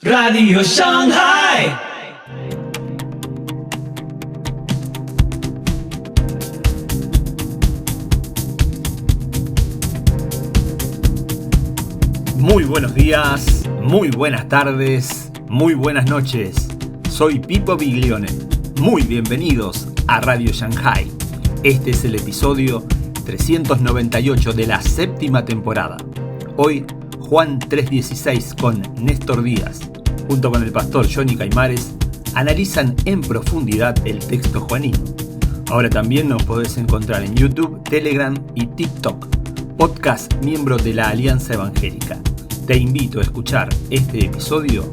Radio Shanghai. Muy buenos días, muy buenas tardes, muy buenas noches. Soy Pipo Biglione. Muy bienvenidos a Radio Shanghai. Este es el episodio 398 de la séptima temporada. Hoy, Juan 3:16 con Néstor Díaz, junto con el pastor Johnny Caimares, analizan en profundidad el texto juanino. Ahora también nos podés encontrar en YouTube, Telegram y TikTok, podcast miembro de la Alianza Evangélica. Te invito a escuchar este episodio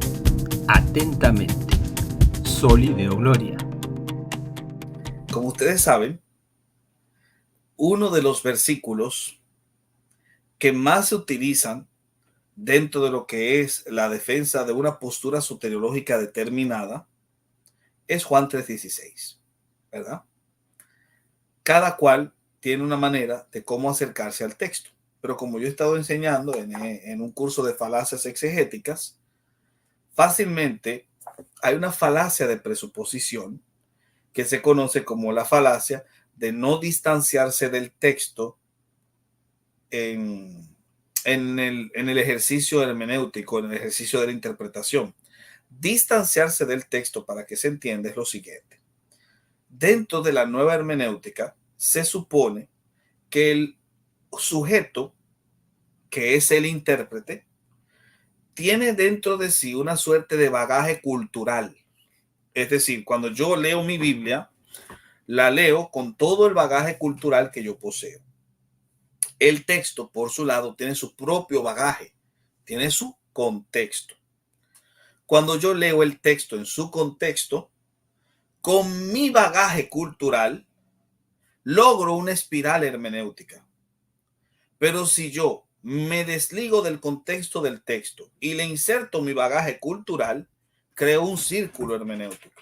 atentamente. Soli Deo Gloria. Como ustedes saben, uno de los versículos que más se utilizan dentro de lo que es la defensa de una postura soteriológica determinada es Juan 3:16, ¿verdad? Cada cual tiene una manera de cómo acercarse al texto, pero como yo he estado enseñando en un curso de falacias exegéticas, fácilmente hay una falacia de presuposición que se conoce como la falacia de no distanciarse del texto en el ejercicio hermenéutico, en el ejercicio de la interpretación. Distanciarse del texto, para que se entienda, es lo siguiente. Dentro de la nueva hermenéutica se supone que el sujeto, que es el intérprete, tiene dentro de sí una suerte de bagaje cultural. Es decir, cuando yo leo mi Biblia, la leo con todo el bagaje cultural que yo poseo. El texto, por su lado, tiene su propio bagaje, tiene su contexto. Cuando yo leo el texto en su contexto, con mi bagaje cultural, logro una espiral hermenéutica. Pero si yo me desligo del contexto del texto y le inserto mi bagaje cultural, creo un círculo hermenéutico.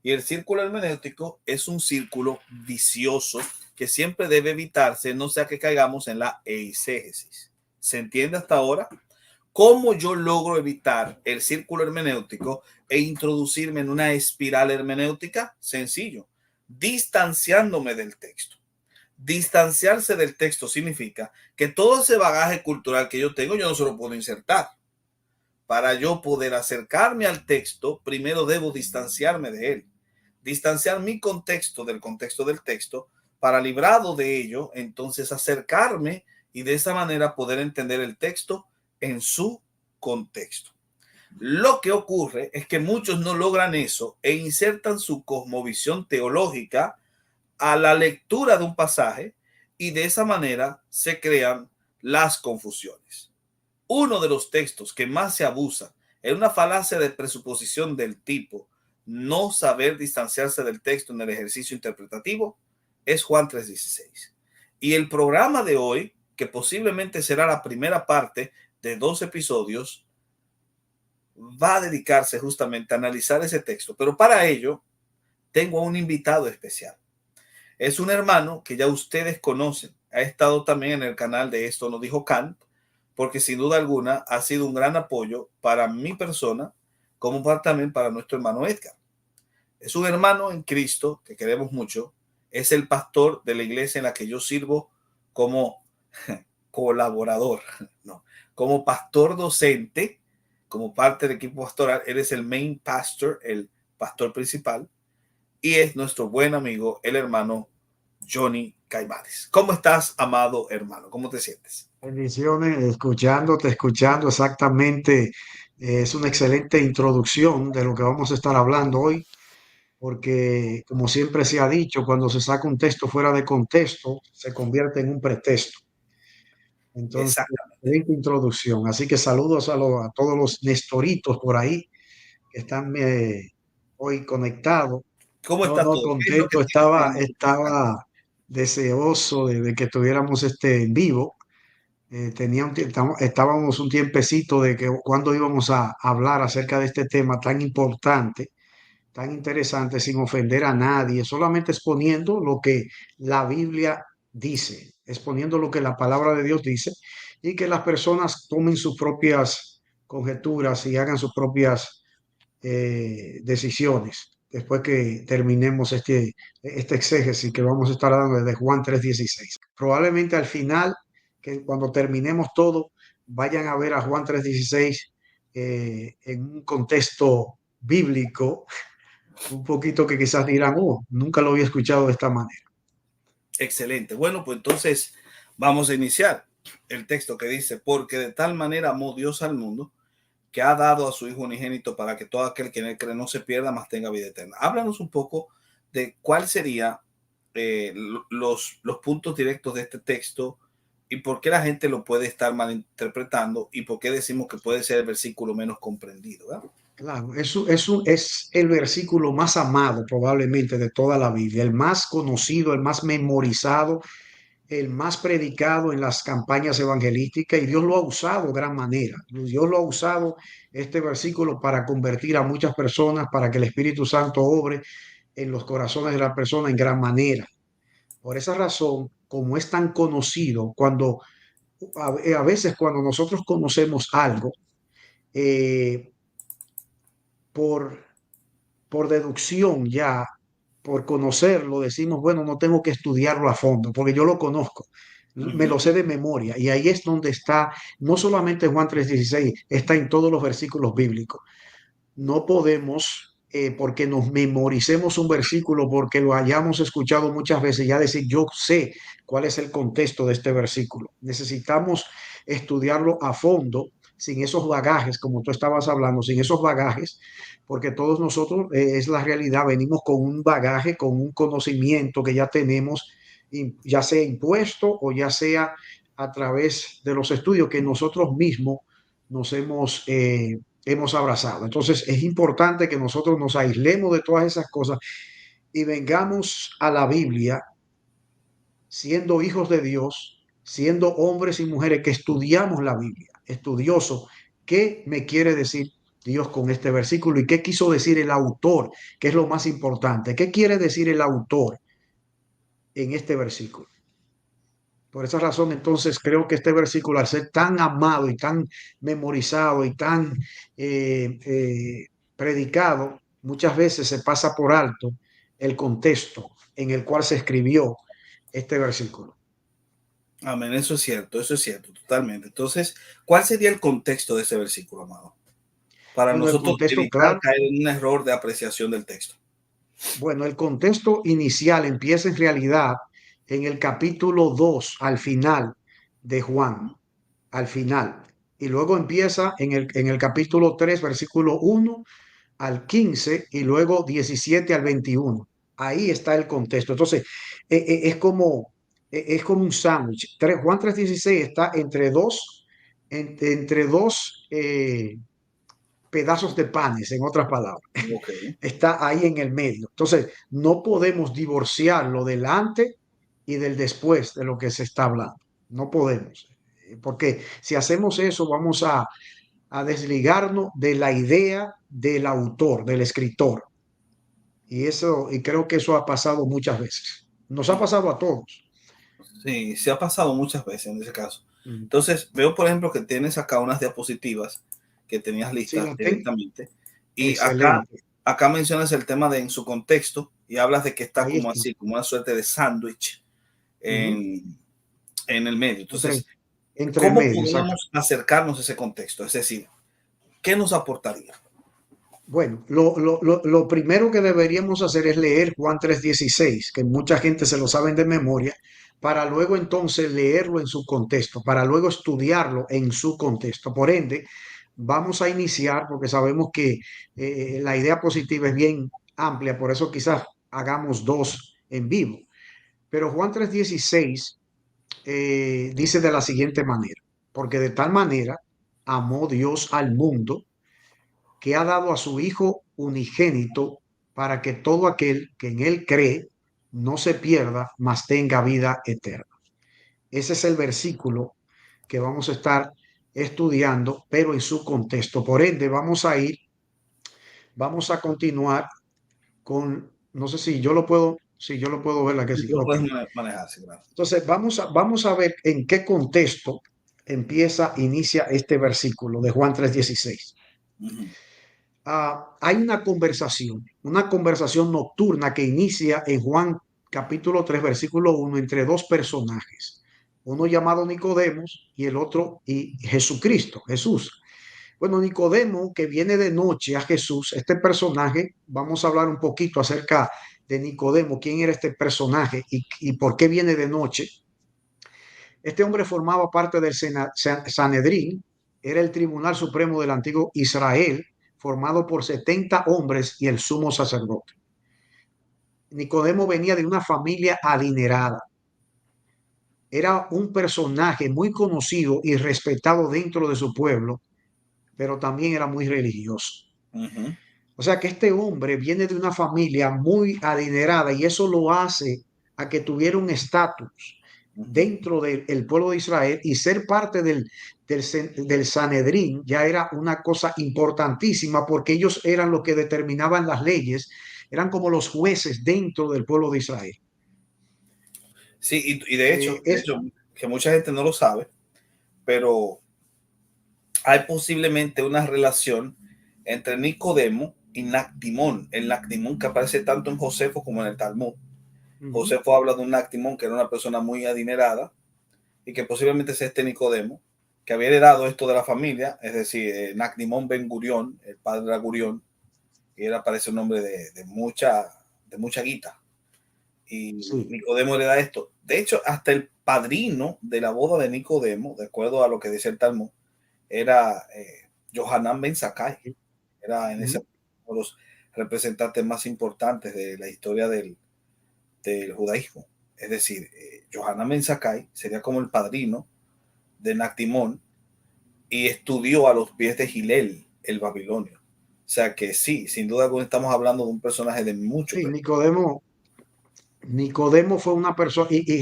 Y el círculo hermenéutico es un círculo vicioso que siempre debe evitarse, no sea que caigamos en la eisegesis. ¿Se entiende hasta ahora? ¿Cómo yo logro evitar el círculo hermenéutico e introducirme en una espiral hermenéutica? Sencillo, distanciándome del texto. Distanciarse del texto significa que todo ese bagaje cultural que yo tengo, yo no se lo puedo insertar. Para yo poder acercarme al texto, primero debo distanciarme de él. Distanciar mi contexto del texto para, librado de ello, entonces acercarme y de esa manera poder entender el texto en su contexto. Lo que ocurre es que muchos no logran eso e insertan su cosmovisión teológica a la lectura de un pasaje y de esa manera se crean las confusiones. Uno de los textos que más se abusa es una falacia de presuposición del tipo no saber distanciarse del texto en el ejercicio interpretativo, es Juan 3:16. Y el programa de hoy, que posiblemente será la primera parte de 2 episodios, va a dedicarse justamente a analizar ese texto. Pero para ello, tengo a un invitado especial. Es un hermano que ya ustedes conocen. Ha estado también en el canal de Esto No Dijo Kant, porque sin duda alguna ha sido un gran apoyo para mi persona, como también para nuestro hermano Edgar. Es un hermano en Cristo que queremos mucho. Es el pastor de la iglesia en la que yo sirvo como colaborador, no, como pastor docente, como parte del equipo pastoral. Él es el main pastor, el pastor principal, y es nuestro buen amigo, el hermano Johnny Caimares. ¿Cómo estás, amado hermano? ¿Cómo te sientes? Bendiciones, escuchando exactamente. Es una excelente introducción de lo que vamos a estar hablando hoy, porque como siempre se ha dicho, cuando se saca un texto fuera de contexto, se convierte en un pretexto. Entonces, Exactamente. excelente introducción. Así que saludos a todos los nestoritos por ahí que están hoy conectados. ¿Cómo No, está no, todo? ¿Qué es lo que contento, tienes en tu casa? estaba deseoso de que tuviéramos este en vivo. Estábamos un tiempecito de que cuando íbamos a hablar acerca de este tema tan importante, tan interesante, sin ofender a nadie, solamente exponiendo lo que la Biblia dice, exponiendo lo que la palabra de Dios dice y que las personas tomen sus propias conjeturas y hagan sus propias decisiones después que terminemos este exégesis que vamos a estar dando desde Juan 3:16. Probablemente al final, que cuando terminemos todo, vayan a ver a Juan 3:16 en un contexto bíblico, un poquito que quizás dirán, oh, nunca lo había escuchado de esta manera. Excelente. Bueno, pues entonces vamos a iniciar el texto que dice, porque de tal manera amó Dios al mundo que ha dado a su Hijo unigénito para que todo aquel que en él cree no se pierda, mas tenga vida eterna. Háblanos un poco de cuál sería los puntos directos de este texto y por qué la gente lo puede estar malinterpretando y por qué decimos que puede ser el versículo menos comprendido, ¿verdad? Claro, eso es el versículo más amado probablemente de toda la Biblia, el más conocido, el más memorizado, el más predicado en las campañas evangelísticas y Dios lo ha usado de gran manera. Dios lo ha usado este versículo para convertir a muchas personas, para que el Espíritu Santo obre en los corazones de la persona en gran manera. Por esa razón, como es tan conocido, cuando a veces cuando nosotros conocemos algo, eh, por, por deducción ya, por conocerlo, decimos, bueno, no tengo que estudiarlo a fondo, porque yo lo conozco, me lo sé de memoria. Y ahí es donde está, no solamente Juan 3:16, está en todos los versículos bíblicos. No podemos, porque nos memoricemos un versículo, porque lo hayamos escuchado muchas veces, ya decir, yo sé cuál es el contexto de este versículo. Necesitamos estudiarlo a fondo, sin esos bagajes, como tú estabas hablando, sin esos bagajes, porque todos nosotros, es la realidad, venimos con un bagaje, con un conocimiento que ya tenemos, ya sea impuesto o ya sea a través de los estudios que nosotros mismos nos hemos abrazado. Entonces es importante que nosotros nos aislemos de todas esas cosas y vengamos a la Biblia siendo hijos de Dios, siendo hombres y mujeres que estudiamos la Biblia, estudioso. ¿Qué me quiere decir Dios con este versículo y qué quiso decir el autor, que es lo más importante? ¿Qué quiere decir el autor en este versículo? Por esa razón, entonces, creo que este versículo, al ser tan amado y tan memorizado y tan predicado, muchas veces se pasa por alto el contexto en el cual se escribió este versículo. Amén, eso es cierto, totalmente. Entonces, ¿cuál sería el contexto de ese versículo, amado? Para Bueno, el nosotros contexto, evitar claro, caer en un error de apreciación del texto. bueno, el contexto inicial empieza en realidad en el capítulo 2 al final de Juan, al final. Y luego empieza en el capítulo 3 versículo 1 al 15 y luego 17 al 21. Ahí está el contexto. Entonces, es como un sándwich. Juan 3:16 está entre dos pedazos de panes, en otras palabras. Ok. Está ahí en el medio. Entonces, no podemos divorciar lo del antes y del después de lo que se está hablando. No podemos. Porque si hacemos eso, vamos a desligarnos de la idea del autor, del escritor. Y creo que eso ha pasado muchas veces. Nos ha pasado a todos. Sí, se ha pasado muchas veces en ese caso. Mm. Entonces, veo, por ejemplo, que tienes acá unas diapositivas que tenías Sí, listas la tengo. directamente. Y Excelente. acá mencionas el tema de en su contexto y hablas de que está Ahí como está. así, como una suerte de sándwich Ujú. en el medio. Entre, Entonces, entre ¿cómo medio, exacto. podríamos acercarnos a ese contexto? Es decir, ¿qué nos aportaría? Bueno, lo primero que deberíamos hacer es leer Juan 3:16, que mucha gente se lo sabe de memoria, para luego entonces leerlo en su contexto, para luego estudiarlo en su contexto. Por ende, vamos a iniciar, porque sabemos que la idea positiva es bien amplia, por eso quizás hagamos dos en vivo. Pero Juan 3:16 dice de la siguiente manera, porque de tal manera amó Dios al mundo que ha dado a su Hijo unigénito para que todo aquel que en Él cree no se pierda, mas tenga vida eterna. Ese es el versículo que vamos a estar estudiando, pero en su contexto. Por ende, vamos a continuar con, no sé si yo lo puedo ver la que Y sí. tú lo Ok. puedes manejar, sí, claro. Entonces, vamos a ver en qué contexto inicia este versículo de Juan 3:16. Ujú. Hay una conversación nocturna que inicia en Juan capítulo 3, versículo 1, entre dos personajes, uno llamado Nicodemos y el otro y Jesucristo, Jesús. Bueno, Nicodemo, que viene de noche a Jesús, este personaje, vamos a hablar un poquito acerca de Nicodemo, quién era este personaje y por qué viene de noche. Este hombre formaba parte del Sanedrín, era el Tribunal Supremo del antiguo Israel, formado por 70 hombres y el sumo sacerdote. Nicodemo venía de una familia adinerada. Era un personaje muy conocido y respetado dentro de su pueblo, pero también era muy religioso. Ujú. O sea que este hombre viene de una familia muy adinerada y eso lo hace a que tuviera un estatus Ujú. dentro del pueblo de Israel, y ser parte del Sanedrín ya era una cosa importantísima, porque ellos eran los que determinaban las leyes, eran como los jueces dentro del pueblo de Israel. Sí, y de hecho, que mucha gente no lo sabe, pero hay posiblemente una relación entre Nicodemo y Nactimón, el Nactimón que aparece tanto en Josefo como en el Talmud. Ujú. Josefo habla de un Nactimón que era una persona muy adinerada y que posiblemente sea este Nicodemo, que había heredado esto de la familia, es decir, Nactimón Ben Gurión, el padre de Gurión, y él aparece un hombre de mucha guita. Y Sí, Nicodemo le da esto. De hecho, hasta el padrino de la boda de Nicodemo, de acuerdo a lo que dice el Talmud, era Johanan Ben Zakkai. Era en ese ujú. uno de los representantes más importantes de la historia del judaísmo. Es decir, Johanan Ben Zakkai sería como el padrino de Nactimón y estudió a los pies de Gilel, el babilonio. O sea que sí, sin duda alguna estamos hablando de un personaje de mucho Sí, peso. Nicodemo fue una persona, y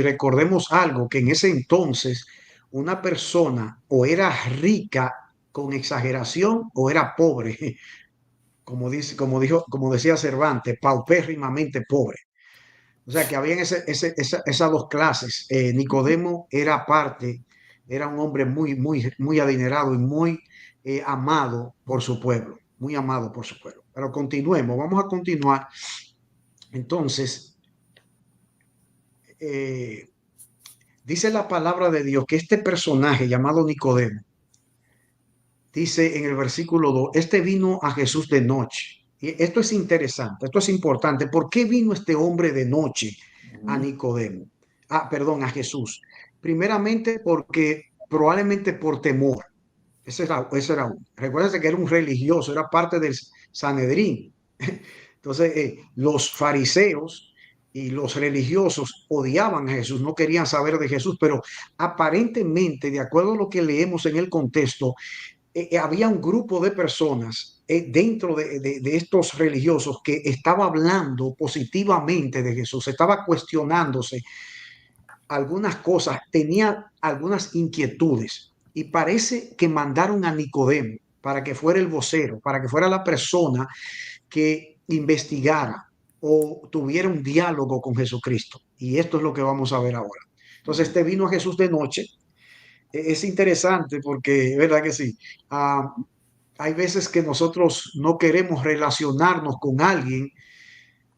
recordemos algo, que en ese entonces una persona o era rica con exageración o era pobre, como decía Cervantes, paupérrimamente pobre. O sea que habían esas dos clases. Nicodemo era parte, era un hombre muy adinerado y muy amado por su pueblo, muy amado por su pueblo. Pero continuemos, vamos a continuar. Entonces, eh, dice la palabra de Dios que este personaje llamado Nicodemo, dice en el versículo 2, este vino a Jesús de noche. Y esto es interesante, esto es importante. ¿Por qué vino este hombre de noche a Ujú. Nicodemo? Perdón, a Jesús. Primeramente porque probablemente por temor. Ese era uno. Recuérdense que era un religioso, era parte del Sanedrín. Entonces, los fariseos y los religiosos odiaban a Jesús, no querían saber de Jesús, pero aparentemente, de acuerdo a lo que leemos en el contexto, había un grupo de personas dentro de estos religiosos que estaba hablando positivamente de Jesús, estaba cuestionándose algunas cosas, tenía algunas inquietudes, y parece que mandaron a Nicodemo para que fuera el vocero, para que fuera la persona que investigara o tuviera un diálogo con Jesucristo. Y esto es lo que vamos a ver ahora. Entonces, este vino a Jesús de noche. Es interesante porque, ¿verdad que sí? Ah, hay veces que nosotros no queremos relacionarnos con alguien,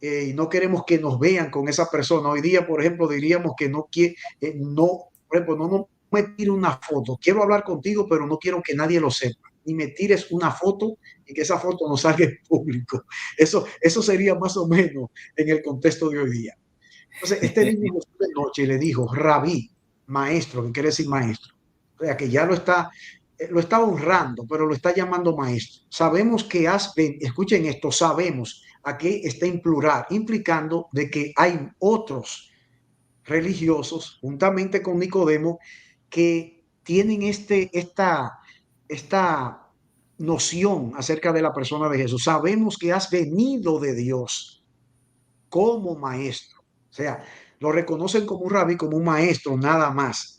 y no queremos que nos vean con esa persona. Hoy día, por ejemplo, diríamos que no, por ejemplo, no me tire una foto. Quiero hablar contigo, pero no quiero que nadie lo sepa. Ni me tires una foto y que esa foto no salga en público. Eso sería más o menos en el contexto de hoy día. Entonces, este niño de noche le dijo, rabí, maestro, que quiere decir maestro. O sea, que ya lo está honrando, pero lo está llamando maestro. Sabemos que escuchen esto, sabemos, aquí está en plural, implicando de que hay otros religiosos, juntamente con Nicodemo, que tienen esta noción acerca de la persona de Jesús. Sabemos que has venido de Dios como maestro. O sea, lo reconocen como un rabí, como un maestro, nada más.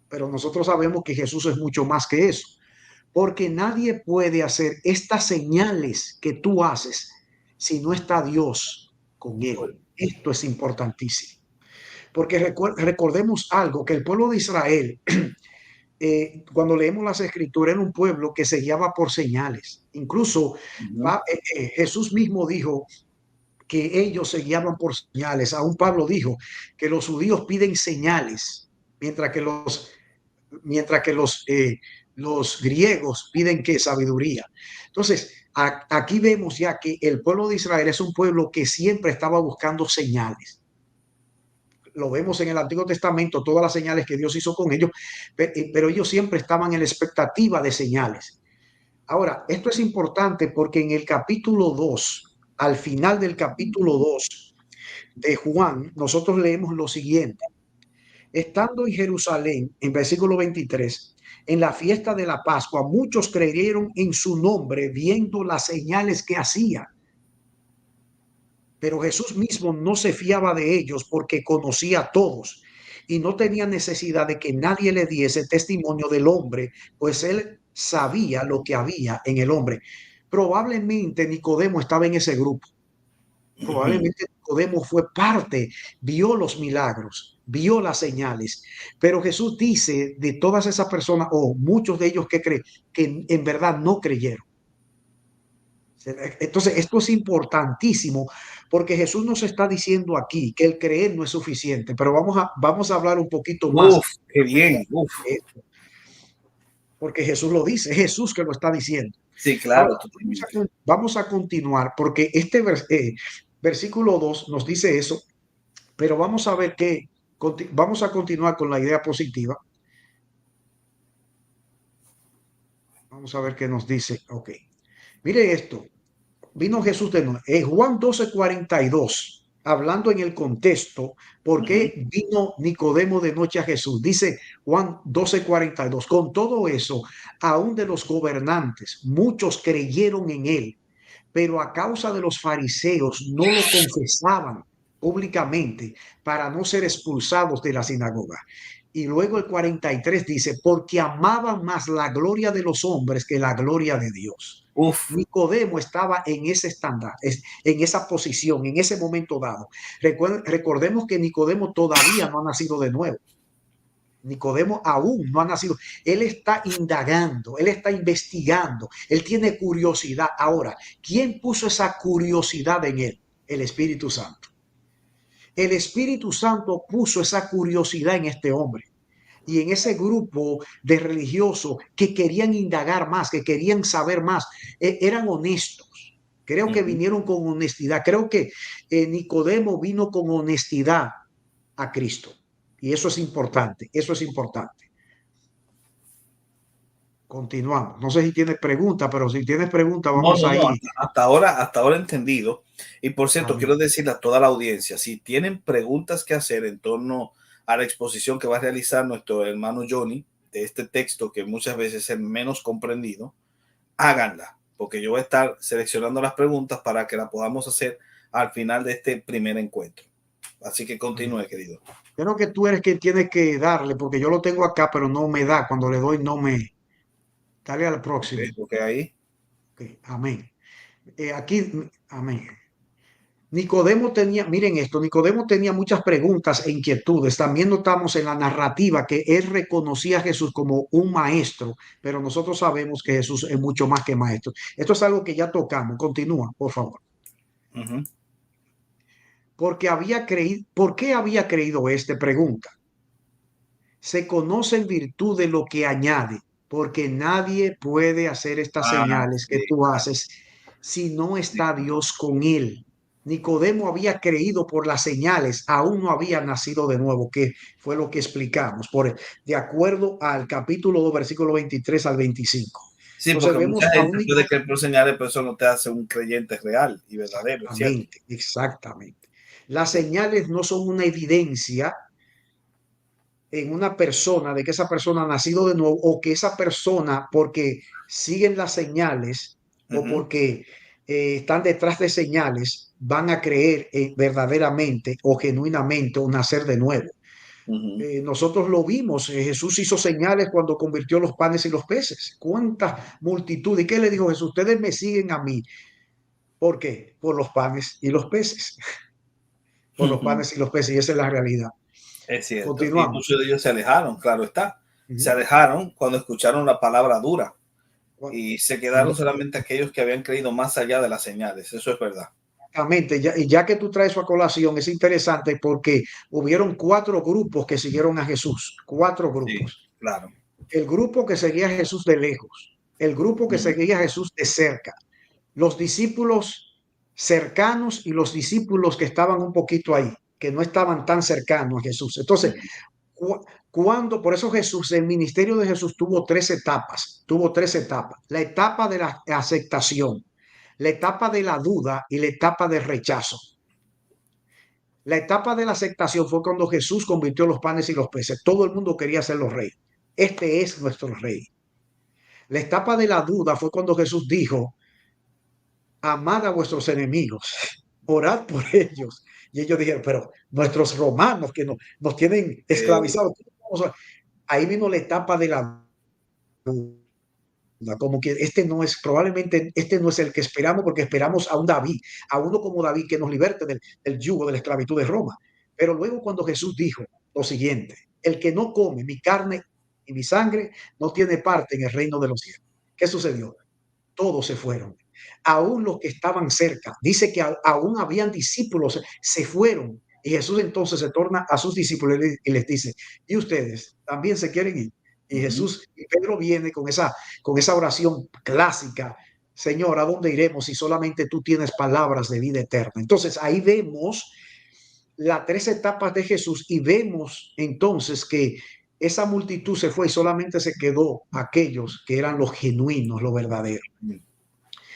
Pero nosotros sabemos que Jesús es mucho más que eso, porque nadie puede hacer estas señales que tú haces si no está Dios con él. Esto es importantísimo, porque recordemos algo, que el pueblo de Israel cuando leemos las escrituras, era un pueblo que se guiaba por señales. Incluso Jesús mismo dijo que ellos se guiaban por señales. Aún Pablo dijo que los judíos piden señales, mientras que los griegos piden que sabiduría. Entonces, aquí vemos ya que el pueblo de Israel es un pueblo que siempre estaba buscando señales. Lo vemos en el Antiguo Testamento, todas las señales que Dios hizo con ellos, pero ellos siempre estaban en la expectativa de señales. Ahora, esto es importante porque en el capítulo 2, al final del capítulo 2 de Juan, nosotros leemos lo siguiente. Estando en Jerusalén, en versículo 23, en la fiesta de la Pascua, muchos creyeron en su nombre viendo las señales que hacía. Pero Jesús mismo no se fiaba de ellos porque conocía a todos y no tenía necesidad de que nadie le diese testimonio del hombre, pues él sabía lo que había en el hombre. Probablemente Nicodemo estaba en ese grupo. Probablemente Nicodemo fue parte, vio los milagros, vio las señales, pero Jesús dice de todas esas personas, o muchos de ellos que en verdad no creyeron. Entonces, esto es importantísimo porque Jesús nos está diciendo aquí que el creer no es suficiente, pero vamos a hablar un poquito más. Uf, qué bien. Uf. Porque Jesús lo dice, es Jesús que lo está diciendo. Sí, claro. Ahora, vamos a continuar porque este versículo 2 nos dice eso, pero vamos a ver que vamos a continuar con la idea positiva. Vamos a ver qué nos dice. Ok. Mire esto. Vino Jesús de nuevo. En Juan 12:42, hablando en el contexto, ¿por qué vino Nicodemo de noche a Jesús? Dice Juan 12:42. Con todo eso, aún de los gobernantes, muchos creyeron en él, pero a causa de los fariseos no lo confesaban públicamente para no ser expulsados de la sinagoga. Y luego el 43 dice, porque amaban más la gloria de los hombres que la gloria de Dios. Uf. Nicodemo estaba en ese estándar, en esa posición, en ese momento dado. Recordemos que Nicodemo todavía no ha nacido de nuevo. Nicodemo aún no ha nacido. Él está indagando, él está investigando, él tiene curiosidad. Ahora, ¿quién puso esa curiosidad en él? El Espíritu Santo. El Espíritu Santo puso esa curiosidad en este hombre y en ese grupo de religiosos que querían indagar más, que querían saber más, eran honestos. Creo que vinieron con honestidad. Creo que Nicodemo vino con honestidad a Cristo. Y eso es importante, eso es importante. Continuamos. No sé si tienes pregunta, pero si tienes pregunta, vamos a ir. Hasta ahora entendido. Y por cierto, quiero decirle a toda la audiencia, si tienen preguntas que hacer en torno a la exposición que va a realizar nuestro hermano Johnny de este texto, que muchas veces es el menos comprendido, háganla, porque yo voy a estar seleccionando las preguntas para que las podamos hacer al final de este primer encuentro. Así que continúe, querido. Creo que tú eres quien tiene que darle, porque yo lo tengo acá, pero no me da. Cuando le doy, no me... Dale al próximo. Okay, ahí. Okay, amén. Aquí, amén. Nicodemo tenía, miren esto, Nicodemo tenía muchas preguntas e inquietudes. También notamos en la narrativa que él reconocía a Jesús como un maestro, pero nosotros sabemos que Jesús es mucho más que maestro. Esto es algo que ya tocamos. Continúa, por favor. Porque ¿por qué había creído este? Pregunta. Se conoce en virtud de lo que añade, porque nadie puede hacer estas señales que tú haces si no está Dios con él. Nicodemo había creído por las señales, aún no había nacido de nuevo, que fue lo que explicamos, de acuerdo al capítulo 2, versículo 23 al 25. Sí, entonces, porque mucha gente puede creer por señales, pero eso no te hace un creyente real y verdadero. Exactamente, exactamente. Las señales no son una evidencia en una persona de que esa persona ha nacido de nuevo, o que esa persona, porque siguen las señales o porque están detrás de señales, van a creer verdaderamente o genuinamente o nacer de nuevo. Nosotros lo vimos, Jesús hizo señales cuando convirtió los panes y los peces. ¿Cuánta multitud? ¿Y qué le dijo Jesús? Ustedes me siguen a mí. ¿Por qué? Por los panes y los peces. Por los panes y los peces, y esa es la realidad. Es cierto. Continuamos. Y muchos de ellos se alejaron, claro está. Se alejaron cuando escucharon la palabra dura y se quedaron Cuando- solamente aquellos que habían creído más allá de las señales. Eso es verdad. Exactamente, ya que tú traes su a colación, es interesante porque hubieron cuatro grupos que siguieron a Jesús, cuatro Sí, grupos. claro. El grupo que seguía a Jesús de lejos, el grupo que seguía a Jesús de cerca, los discípulos cercanos y los discípulos que estaban un poquito ahí, que no estaban tan cercanos a Jesús. Entonces, por eso Jesús, el ministerio de Jesús tuvo tres etapas, La etapa de la aceptación, la etapa de la duda y la etapa del rechazo. La etapa de la aceptación fue cuando Jesús convirtió los panes y los peces. Todo el mundo quería ser los reyes. Este es nuestro rey. La etapa de la duda fue cuando Jesús dijo, amad a vuestros enemigos, orad por ellos. Y ellos dijeron, pero nuestros romanos que nos tienen esclavizados. Ahí vino la etapa de la duda. Como que probablemente este no es el que esperamos, porque esperamos a un David, a uno como David que nos liberte del yugo de la esclavitud de Roma. Pero luego cuando Jesús dijo lo siguiente, el que no come mi carne y mi sangre no tiene parte en el reino de los cielos. ¿Qué sucedió? Todos se fueron. Aún los que estaban cerca. Dice que aún habían discípulos, se fueron. Y Jesús entonces se torna a sus discípulos y les dice, ¿y ustedes también se quieren ir? Y Jesús, y Pedro viene con esa oración clásica, Señor, ¿a dónde iremos si solamente tú tienes palabras de vida eterna? Entonces ahí vemos las tres etapas de Jesús y vemos entonces que esa multitud se fue y solamente se quedó aquellos que eran los genuinos, los verdaderos.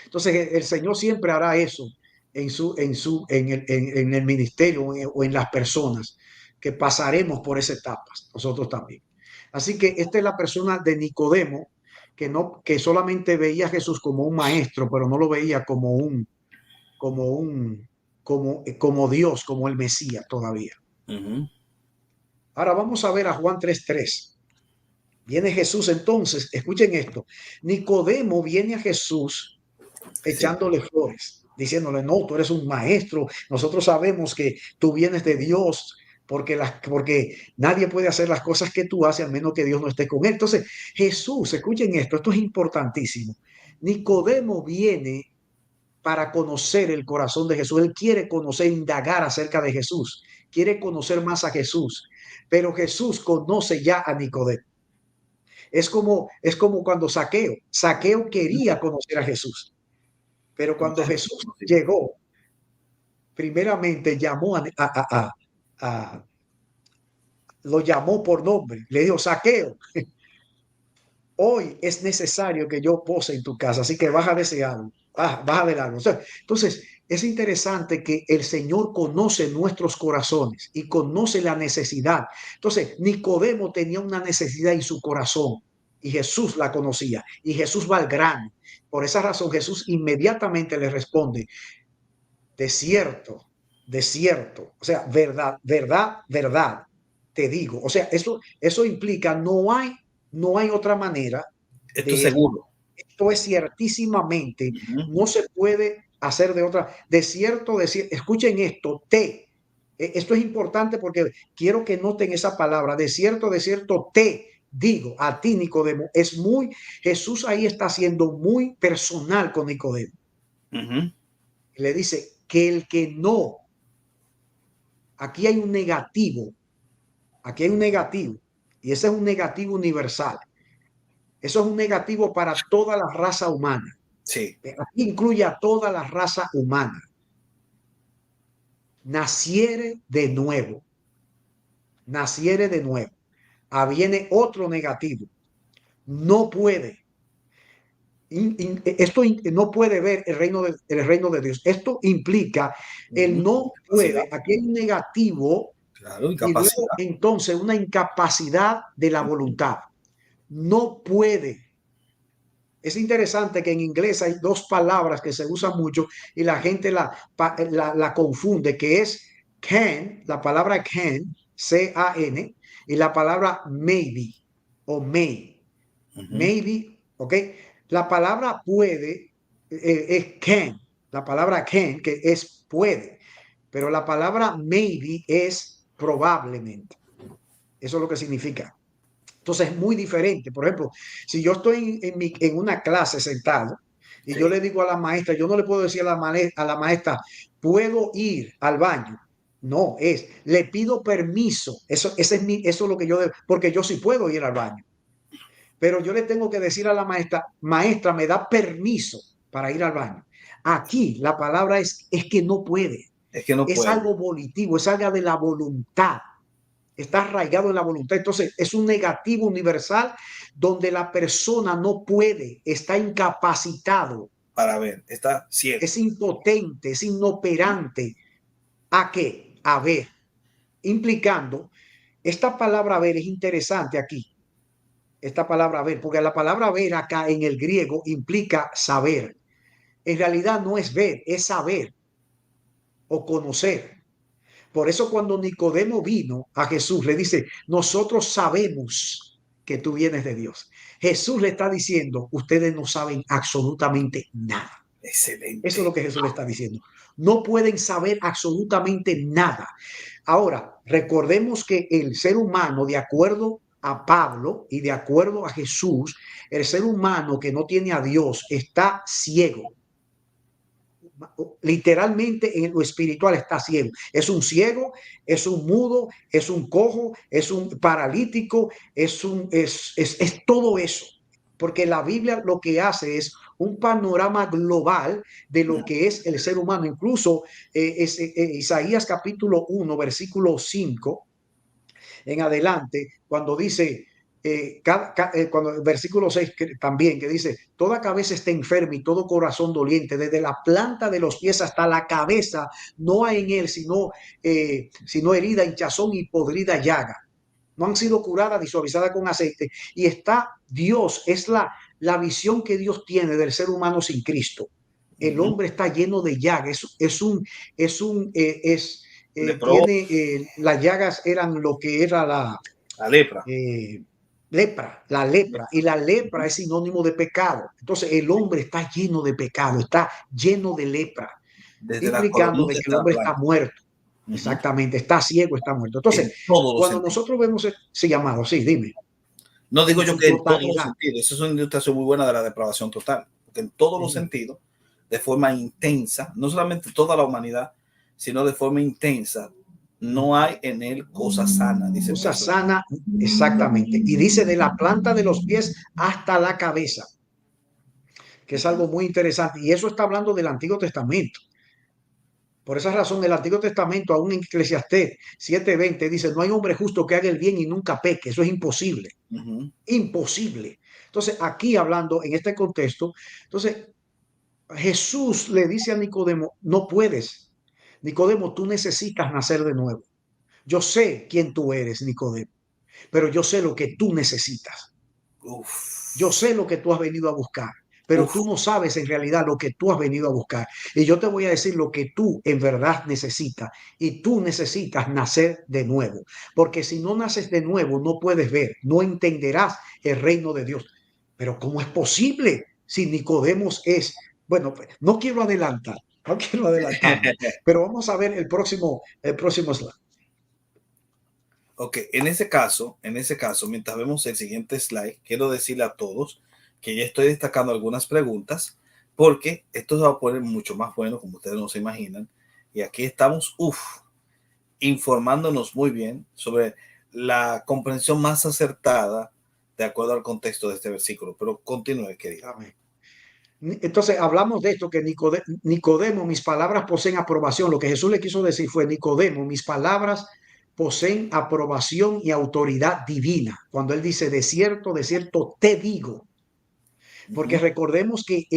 Entonces el Señor siempre hará eso en el ministerio o en las personas, que pasaremos por esas etapas, nosotros también. Así que esta es la persona de Nicodemo, que solamente veía a Jesús como un maestro, pero no lo veía como Dios, como el Mesías todavía. Ahora vamos a ver a Juan 3:3. Viene Jesús entonces, escuchen esto, Nicodemo viene a Jesús echándole flores, diciéndole, no, tú eres un maestro, nosotros sabemos que tú vienes de Dios, porque nadie puede hacer las cosas que tú haces a menos que Dios no esté con él. Entonces, Jesús, escuchen esto es importantísimo. Nicodemo viene para conocer el corazón de Jesús. Él quiere conocer, indagar acerca de Jesús, quiere conocer más a Jesús, pero Jesús conoce ya a Nicodemo. Es como cuando Zaqueo quería conocer a Jesús, pero cuando Jesús llegó, primeramente lo llamó por nombre, le dijo, Zaqueo, hoy es necesario que yo pose en tu casa, así que baja de ese árbol, baja del árbol. Entonces, es interesante que el Señor conoce nuestros corazones y conoce la necesidad. Entonces, Nicodemo tenía una necesidad en su corazón y Jesús la conocía y Jesús va al grano. Por esa razón, Jesús inmediatamente le responde, de cierto, o sea, verdad, verdad, verdad, te digo. O sea, eso implica, no hay otra manera Esto es de seguro. esto es ciertísimamente, no se puede hacer de otra. De cierto, escuchen esto, esto es importante porque quiero que noten esa palabra, de cierto, te digo, a ti Nicodemo, Jesús ahí está siendo muy personal con Nicodemo. Le dice que el que no, aquí hay un negativo, y ese es un negativo universal. Eso es un negativo para toda la raza humana. Sí. Aquí incluye a toda la raza humana. Naciere de nuevo. Viene otro negativo. No puede. Esto no puede ver el reino de Dios. Esto implica el no puede. Aquí hay un negativo. Claro, y luego entonces una incapacidad de la voluntad. No puede. Es interesante que en inglés hay dos palabras que se usan mucho y la gente la confunde, que es can, la palabra can, C-A-N, y la palabra maybe o may. Maybe, ¿ok? La palabra puede es can, la palabra can, que es puede, pero la palabra maybe es probablemente. Eso es lo que significa. Entonces es muy diferente. Por ejemplo, si yo estoy en una clase sentado y yo le digo a la maestra, yo no le puedo decir a la maestra, ¿puedo ir al baño? No, le pido permiso. Eso es lo que yo debo, porque yo sí puedo ir al baño. Pero yo le tengo que decir a la maestra, maestra, me da permiso para ir al baño. Aquí la palabra es que no puede. Es que no Es puede. algo volitivo, es algo de la voluntad. Está arraigado en la voluntad. Entonces es un negativo universal donde la persona no puede, está incapacitado, Para ver, está ciego. es impotente, es inoperante. ¿A qué? A ver, implicando, esta palabra ver es interesante aquí. Esta palabra ver, porque la palabra ver acá en el griego implica saber. En realidad no es ver, es saber o conocer. Por eso cuando Nicodemo vino a Jesús, le dice, nosotros sabemos que tú vienes de Dios. Jesús le está diciendo, ustedes no saben absolutamente nada. Excelente. Eso es lo que Jesús le está diciendo. No pueden saber absolutamente nada. Ahora, recordemos que el ser humano, de acuerdo a Pablo y de acuerdo a Jesús, el ser humano que no tiene a Dios está ciego. Literalmente en lo espiritual está ciego. Es un ciego, es un mudo, es un cojo, es un paralítico, es todo eso. Porque la Biblia lo que hace es un panorama global de lo que es el ser humano. Incluso Isaías capítulo 1, versículo 5 en adelante, cuando dice, cuando el versículo 6 también, que dice, toda cabeza está enferma y todo corazón doliente, desde la planta de los pies hasta la cabeza, no hay en él sino herida, hinchazón y podrida llaga. No han sido curadas ni suavizadas con aceite. Y está Dios, es la visión que Dios tiene del ser humano sin Cristo. El hombre está lleno de llagas, las llagas eran lo que era la lepra. La lepra, y la lepra es sinónimo de pecado. Entonces el hombre está lleno de pecado, está lleno de lepra, implicando de que el hombre está muerto. Exactamente, está ciego, está muerto. Entonces, cuando nosotros vemos ese llamado, sí, dime. No digo yo que en todos los sentidos, esa es una ilustración muy buena de la depravación total, porque en todos los sentidos, de forma intensa, no solamente toda la humanidad, sino de forma intensa, no hay en él cosa sana, dice. Cosa sana, exactamente. Y dice de la planta de los pies hasta la cabeza, que es algo muy interesante. Y eso está hablando del Antiguo Testamento. Por esa razón, el Antiguo Testamento, aún en Eclesiastés 7:20, dice, no hay hombre justo que haga el bien y nunca peque. Eso es imposible. Imposible. Entonces, aquí hablando en este contexto, entonces, Jesús le dice a Nicodemo, no puedes. Nicodemo, tú necesitas nacer de nuevo. Yo sé quién tú eres, Nicodemo, pero yo sé lo que tú necesitas. Yo sé lo que tú has venido a buscar, pero tú no sabes en realidad lo que tú has venido a buscar. Y yo te voy a decir lo que tú en verdad necesitas. Y tú necesitas nacer de nuevo, porque si no naces de nuevo, no puedes ver, no entenderás el reino de Dios. Pero ¿cómo es posible si Nicodemo es? Bueno, no quiero adelantar, pero vamos a ver el próximo slide. Ok, en ese caso, mientras vemos el siguiente slide, quiero decirle a todos que ya estoy destacando algunas preguntas porque esto se va a poner mucho más bueno, como ustedes no se imaginan. Y aquí estamos, informándonos muy bien sobre la comprensión más acertada de acuerdo al contexto de este versículo. Pero continúe, querido. Amén. Entonces hablamos de esto, que Nicodemo, mis palabras poseen aprobación. Lo que Jesús le quiso decir fue, Nicodemo, mis palabras poseen aprobación y autoridad divina. Cuando él dice, de cierto te digo. Porque recordemos que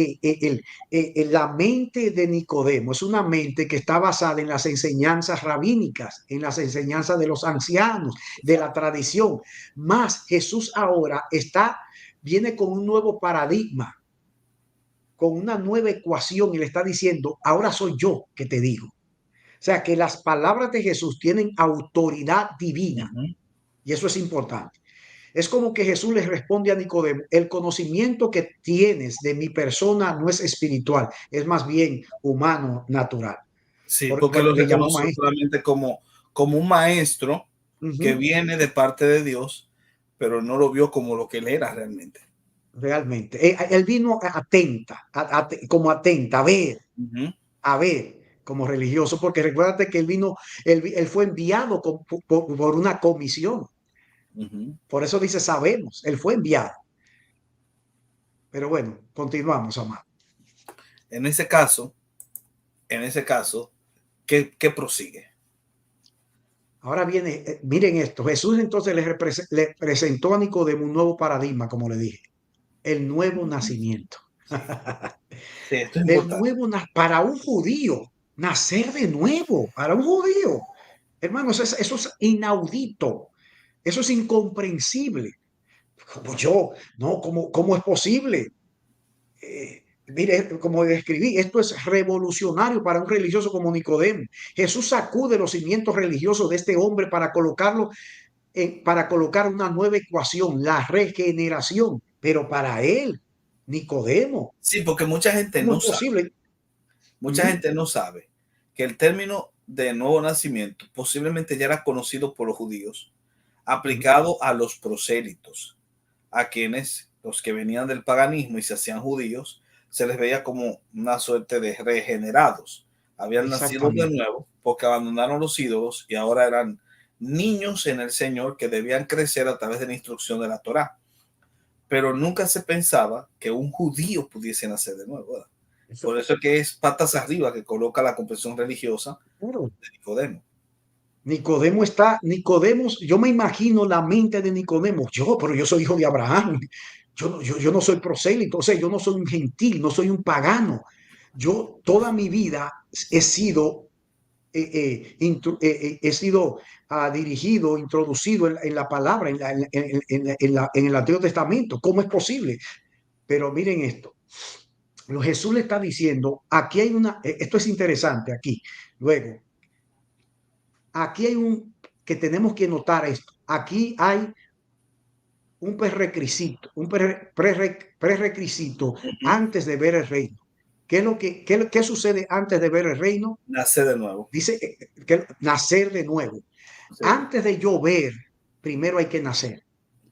la mente de Nicodemo es una mente que está basada en las enseñanzas rabínicas, en las enseñanzas de los ancianos, de la tradición. Más Jesús ahora viene con un nuevo paradigma, con una nueva ecuación, y le está diciendo, ahora soy yo que te digo. O sea, que las palabras de Jesús tienen autoridad divina. Y eso es importante. Es como que Jesús les responde a Nicodemo, el conocimiento que tienes de mi persona no es espiritual, es más bien humano, natural. Sí, porque lo reconoce solamente como un maestro que viene de parte de Dios, pero no lo vio como lo que él era realmente. Realmente. Él vino como atenta, a ver, como religioso, porque recuérdate que él fue enviado por una comisión. Por eso dice, sabemos, él fue enviado. Pero bueno, continuamos, amado. En ese caso, ¿qué prosigue? Ahora viene, miren esto, Jesús entonces le presentó a Nicodemo un nuevo paradigma, como le dije, el nuevo nacimiento. Sí, sí, esto es El importante. nuevo, para un judío, nacer de nuevo, para un judío. Hermanos, eso es inaudito, eso es incomprensible. Como yo, no, ¿cómo es posible? Mire, como describí, esto es revolucionario para un religioso como Nicodemo. Jesús sacude los cimientos religiosos de este hombre para colocar una nueva ecuación, la regeneración. Pero para él, Nicodemo, Sí, porque mucha gente ¿cómo no es sabe. posible? Mucha gente no sabe que el término de nuevo nacimiento posiblemente ya era conocido por los judíos, aplicado a los prosélitos, a quienes los que venían del paganismo y se hacían judíos, se les veía como una suerte de regenerados. Habían nacido de Exactamente. nuevo porque abandonaron los ídolos y ahora eran niños en el Señor que debían crecer a través de la instrucción de la Torá. Pero nunca se pensaba que un judío pudiese nacer de nuevo, ¿verdad? Por eso es que es patas arriba que coloca la comprensión religiosa Claro. de Nicodemo. Nicodemo, yo me imagino la mente de Nicodemo. Pero yo soy hijo de Abraham. Yo no soy prosélito, o sea, yo no soy un gentil, no soy un pagano. Yo toda mi vida he sido, dirigido, introducido en la palabra, en el Antiguo Testamento. ¿Cómo es posible? Pero miren esto. Jesús le está diciendo, aquí hay esto es interesante aquí. Luego, aquí hay que tenemos que notar esto. Aquí hay un prerequisito Ujú. antes de ver el reino. ¿Qué sucede antes de ver el reino? Nace de nuevo. Dice que nacer de nuevo. Sí. Antes de yo ver, primero hay que nacer.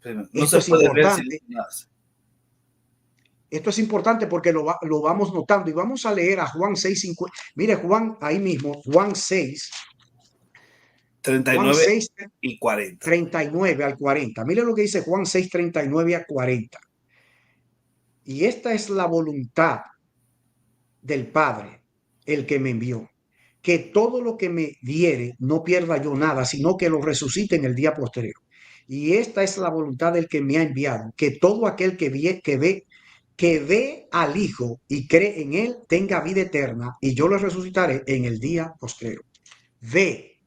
No Esto se es puede ver si no importante. nace. Esto es importante porque lo vamos notando y vamos a leer a Juan 6:50. Mire, Juan, ahí mismo, Juan 6, Juan 39 6, y 40. 39 al 40. Mire lo que dice Juan 6, 39 a 40. Y esta es la voluntad del Padre, el que me envió, que todo lo que me diere no pierda yo nada, sino que lo resucite en el día posterior. Y esta es la voluntad del que me ha enviado, que todo aquel que ve al Hijo y cree en él tenga vida eterna, y yo lo resucitaré en el día posterior. Ve,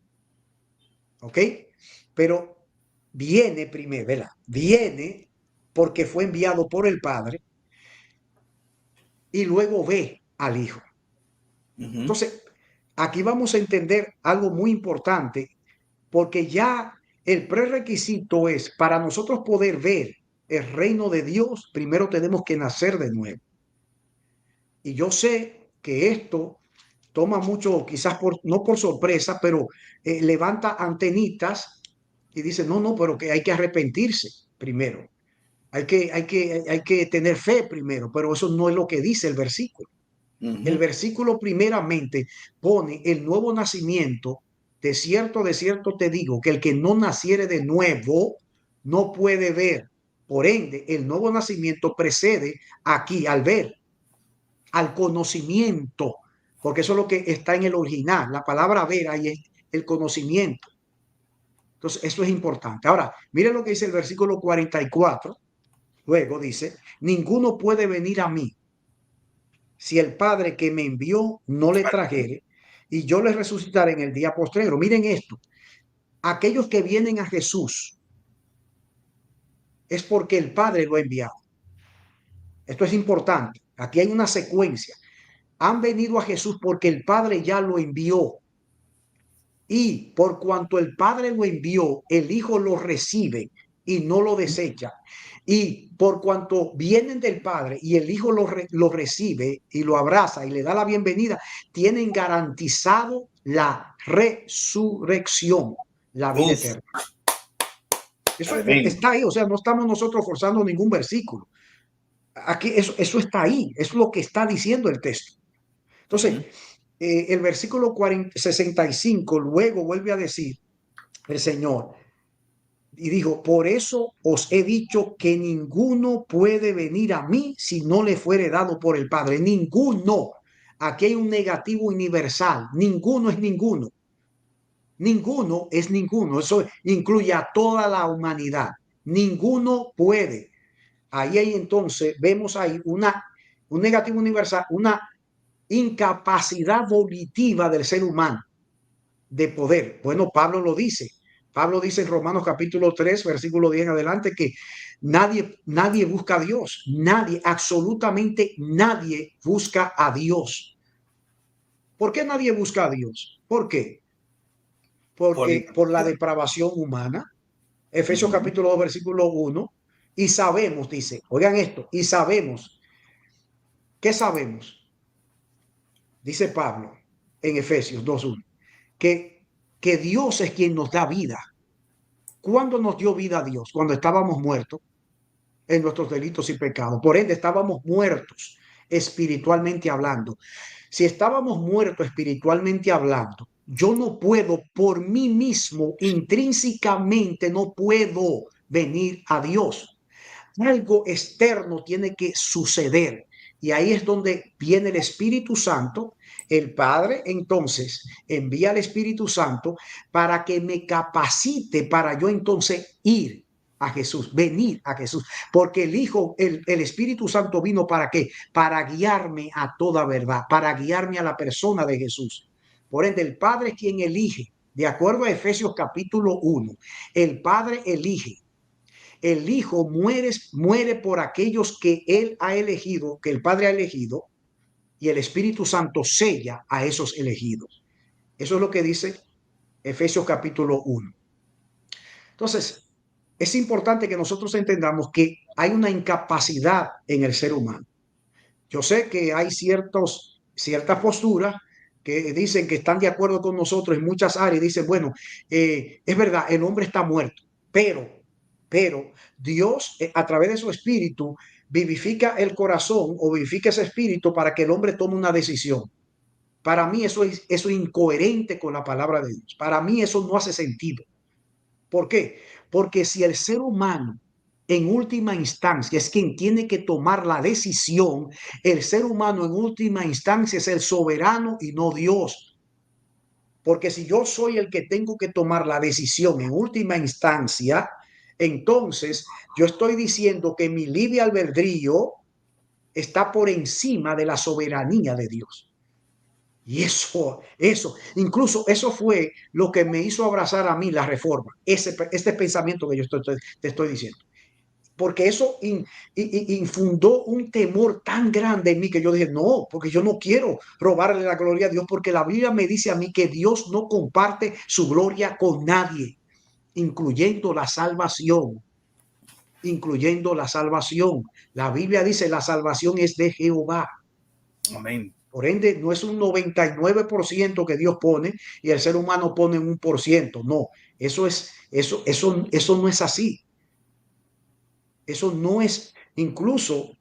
¿ok? Pero viene primero, ¿verdad? Viene porque fue enviado por el Padre y luego ve al Hijo. Ujú. Entonces, aquí vamos a entender algo muy importante, porque ya el prerequisito es, para nosotros poder ver el reino de Dios, primero tenemos que nacer de nuevo. Y yo sé que esto toma mucho, quizás no por sorpresa, pero levanta antenitas y dice, no, pero que hay que arrepentirse primero. Hay que tener fe primero, pero eso no es lo que dice el versículo. El Ujú. versículo primeramente pone el nuevo nacimiento. De cierto te digo, que el que no naciere de nuevo no puede ver. Por ende, el nuevo nacimiento precede aquí al ver, al conocimiento, porque eso es lo que está en el original. La palabra ver ahí es el conocimiento. Entonces, eso es importante. Ahora, miren lo que dice el versículo 44. Luego dice, ninguno puede venir a mí si el Padre que me envió no le trajere, y yo le resucitaré en el día postrero. Miren esto, aquellos que vienen a Jesús es porque el Padre lo ha enviado. Esto es importante. Aquí hay una secuencia. Han venido a Jesús porque el Padre ya lo envió. Y por cuanto el Padre lo envió, el Hijo lo recibe y no lo desecha. Y por cuanto vienen del Padre y el Hijo lo recibe y lo abraza y le da la bienvenida, tienen garantizado la resurrección, la vida Uf, eterna. Eso Tremendo. está ahí, o sea, no estamos nosotros forzando ningún versículo. Aquí eso está ahí, es lo que está diciendo el texto. Entonces, el versículo 65 luego vuelve a decir el Señor, y dijo, por eso os he dicho que ninguno puede venir a mí si no le fuere dado por el Padre. Ninguno. Aquí hay un negativo universal. Ninguno es ninguno. Ninguno es ninguno. Eso incluye a toda la humanidad. Ninguno puede. Ahí hay entonces, vemos ahí un negativo universal, una incapacidad volitiva del ser humano de poder. Bueno, Pablo lo dice. Pablo dice en Romanos capítulo 3, versículo 10 en adelante, que nadie busca a Dios. Nadie, absolutamente nadie busca a Dios. ¿Por qué nadie busca a Dios? ¿Por qué? Porque por la depravación humana. Efesios capítulo 2, versículo 1. Y sabemos, dice, oigan esto, y sabemos. ¿Qué sabemos? Dice Pablo en Efesios 2:1, que Dios es quien nos da vida. ¿Cuándo nos dio vida a Dios? Cuando estábamos muertos en nuestros delitos y pecados. Por ende, estábamos muertos espiritualmente hablando. Si estábamos muertos espiritualmente hablando, yo no puedo por mí mismo, intrínsecamente, no puedo venir a Dios. Algo externo tiene que suceder. Y ahí es donde viene el Espíritu Santo. El Padre entonces envía al Espíritu Santo para que me capacite para yo entonces ir a Jesús, venir a Jesús, porque el Hijo, el Espíritu Santo vino para qué, para guiarme a toda verdad, para guiarme a la persona de Jesús. Por ende, el Padre es quien elige, de acuerdo a Efesios capítulo 1, el Padre elige. El Hijo muere por aquellos que Él ha elegido, que el Padre ha elegido, y el Espíritu Santo sella a esos elegidos. Eso es lo que dice Efesios capítulo 1. Entonces, es importante que nosotros entendamos que hay una incapacidad en el ser humano. Yo sé que hay ciertas posturas que dicen que están de acuerdo con nosotros en muchas áreas. Dicen, bueno, es verdad, el hombre está muerto, pero Dios a través de su espíritu vivifica el corazón o vivifica ese espíritu para que el hombre tome una decisión. Para mí eso es incoherente con la palabra de Dios. Para mí eso no hace sentido. ¿Por qué? Porque si el ser humano en última instancia es quien tiene que tomar la decisión, el ser humano en última instancia es el soberano y no Dios. Porque si yo soy el que tengo que tomar la decisión en última instancia, entonces yo estoy diciendo que mi libre albedrío está por encima de la soberanía de Dios. Y incluso eso fue lo que me hizo abrazar a mí la reforma, este pensamiento que yo te estoy diciendo. Porque eso infundó un temor tan grande en mí que yo dije, no, porque yo no quiero robarle la gloria a Dios, porque la Biblia me dice a mí que Dios no comparte su gloria con nadie, incluyendo la salvación. Incluyendo la salvación. La Biblia dice, la salvación es de Jehová. Amén. Por ende, no es un 99% que Dios pone y el ser humano pone un 1%. No, eso no es así. Eso no es, incluso,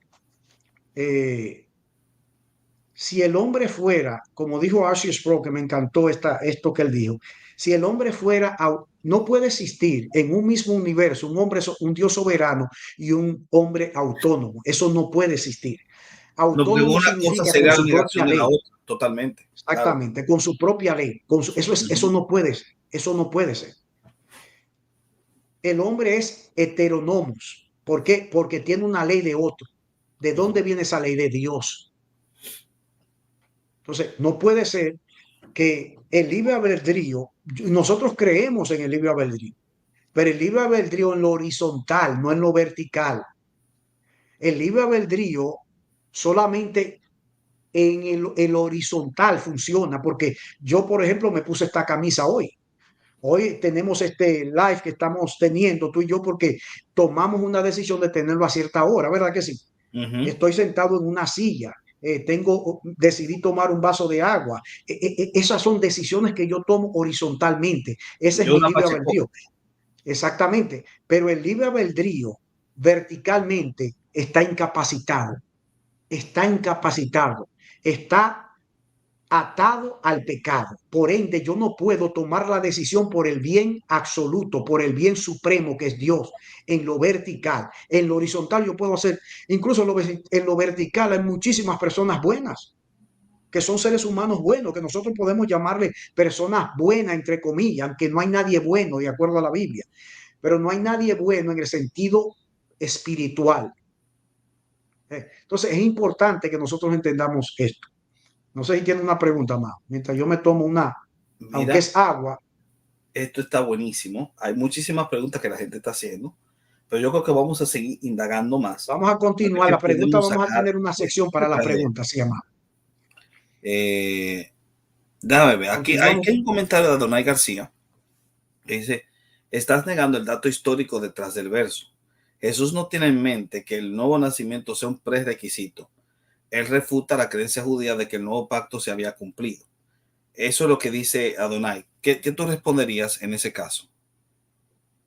si el hombre fuera, como dijo Archie Sproul, que me encantó esto que él dijo, si el hombre fuera, no puede existir en un mismo universo un Dios soberano y un hombre autónomo. Eso no puede existir. Autónomo Una cosa significa con sería la su negación propia de la ley. otra, totalmente. Exactamente, Claro. con su propia ley. Eso no puede ser. Eso no puede ser. El hombre es heteronomos. ¿Por qué? Porque tiene una ley de otro. ¿De dónde viene esa ley? De Dios. Entonces, no puede ser que el libre albedrío, nosotros creemos en el libre albedrío, pero el libre albedrío en lo horizontal, no en lo vertical. El libre albedrío solamente en el horizontal funciona, porque yo, por ejemplo, me puse esta camisa hoy. Hoy tenemos este live que estamos teniendo tú y yo porque tomamos una decisión de tenerlo a cierta hora, ¿verdad que sí? Estoy sentado en una silla, decidí tomar un vaso de agua. Esas son decisiones que yo tomo horizontalmente. Ese es Yo mi una libre albedrío. exactamente, pero el libre albedrío verticalmente está incapacitado, está atado al pecado. Por ende, yo no puedo tomar la decisión por el bien absoluto, por el bien supremo que es Dios, en lo vertical. En lo horizontal yo puedo hacer, incluso en lo vertical hay muchísimas personas buenas, que son seres humanos buenos, que nosotros podemos llamarle personas buenas, entre comillas, aunque no hay nadie bueno, de acuerdo a la Biblia, pero no hay nadie bueno en el sentido espiritual. Entonces es importante que nosotros entendamos esto. No sé si tiene una pregunta más. Mientras yo me tomo una, aunque Mira, es agua. esto está buenísimo. Hay muchísimas preguntas que la gente está haciendo, pero yo creo que vamos a seguir indagando más. Vamos a A ver continuar. qué La pregunta, podemos vamos a sacar tener una sección para las detrás de esto. preguntas, se llama. Eh, Déjame ver. Aquí hay Continuamos. un comentario de Adonai García que dice: estás negando el dato histórico detrás del verso. Jesús no tiene en mente que el nuevo nacimiento sea un prerequisito. Él refuta la creencia judía de que el nuevo pacto se había cumplido. Eso es lo que dice Adonai. ¿Qué tú responderías en ese caso?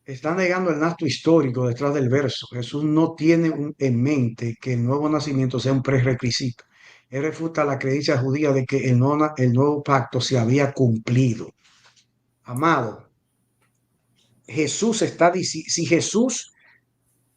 Está negando el dato histórico detrás del verso. Jesús no tiene en mente que el nuevo nacimiento sea un prerequisito. Él refuta la creencia judía de que el nuevo pacto se había cumplido. Amado, Jesús está diciendo, si Jesús,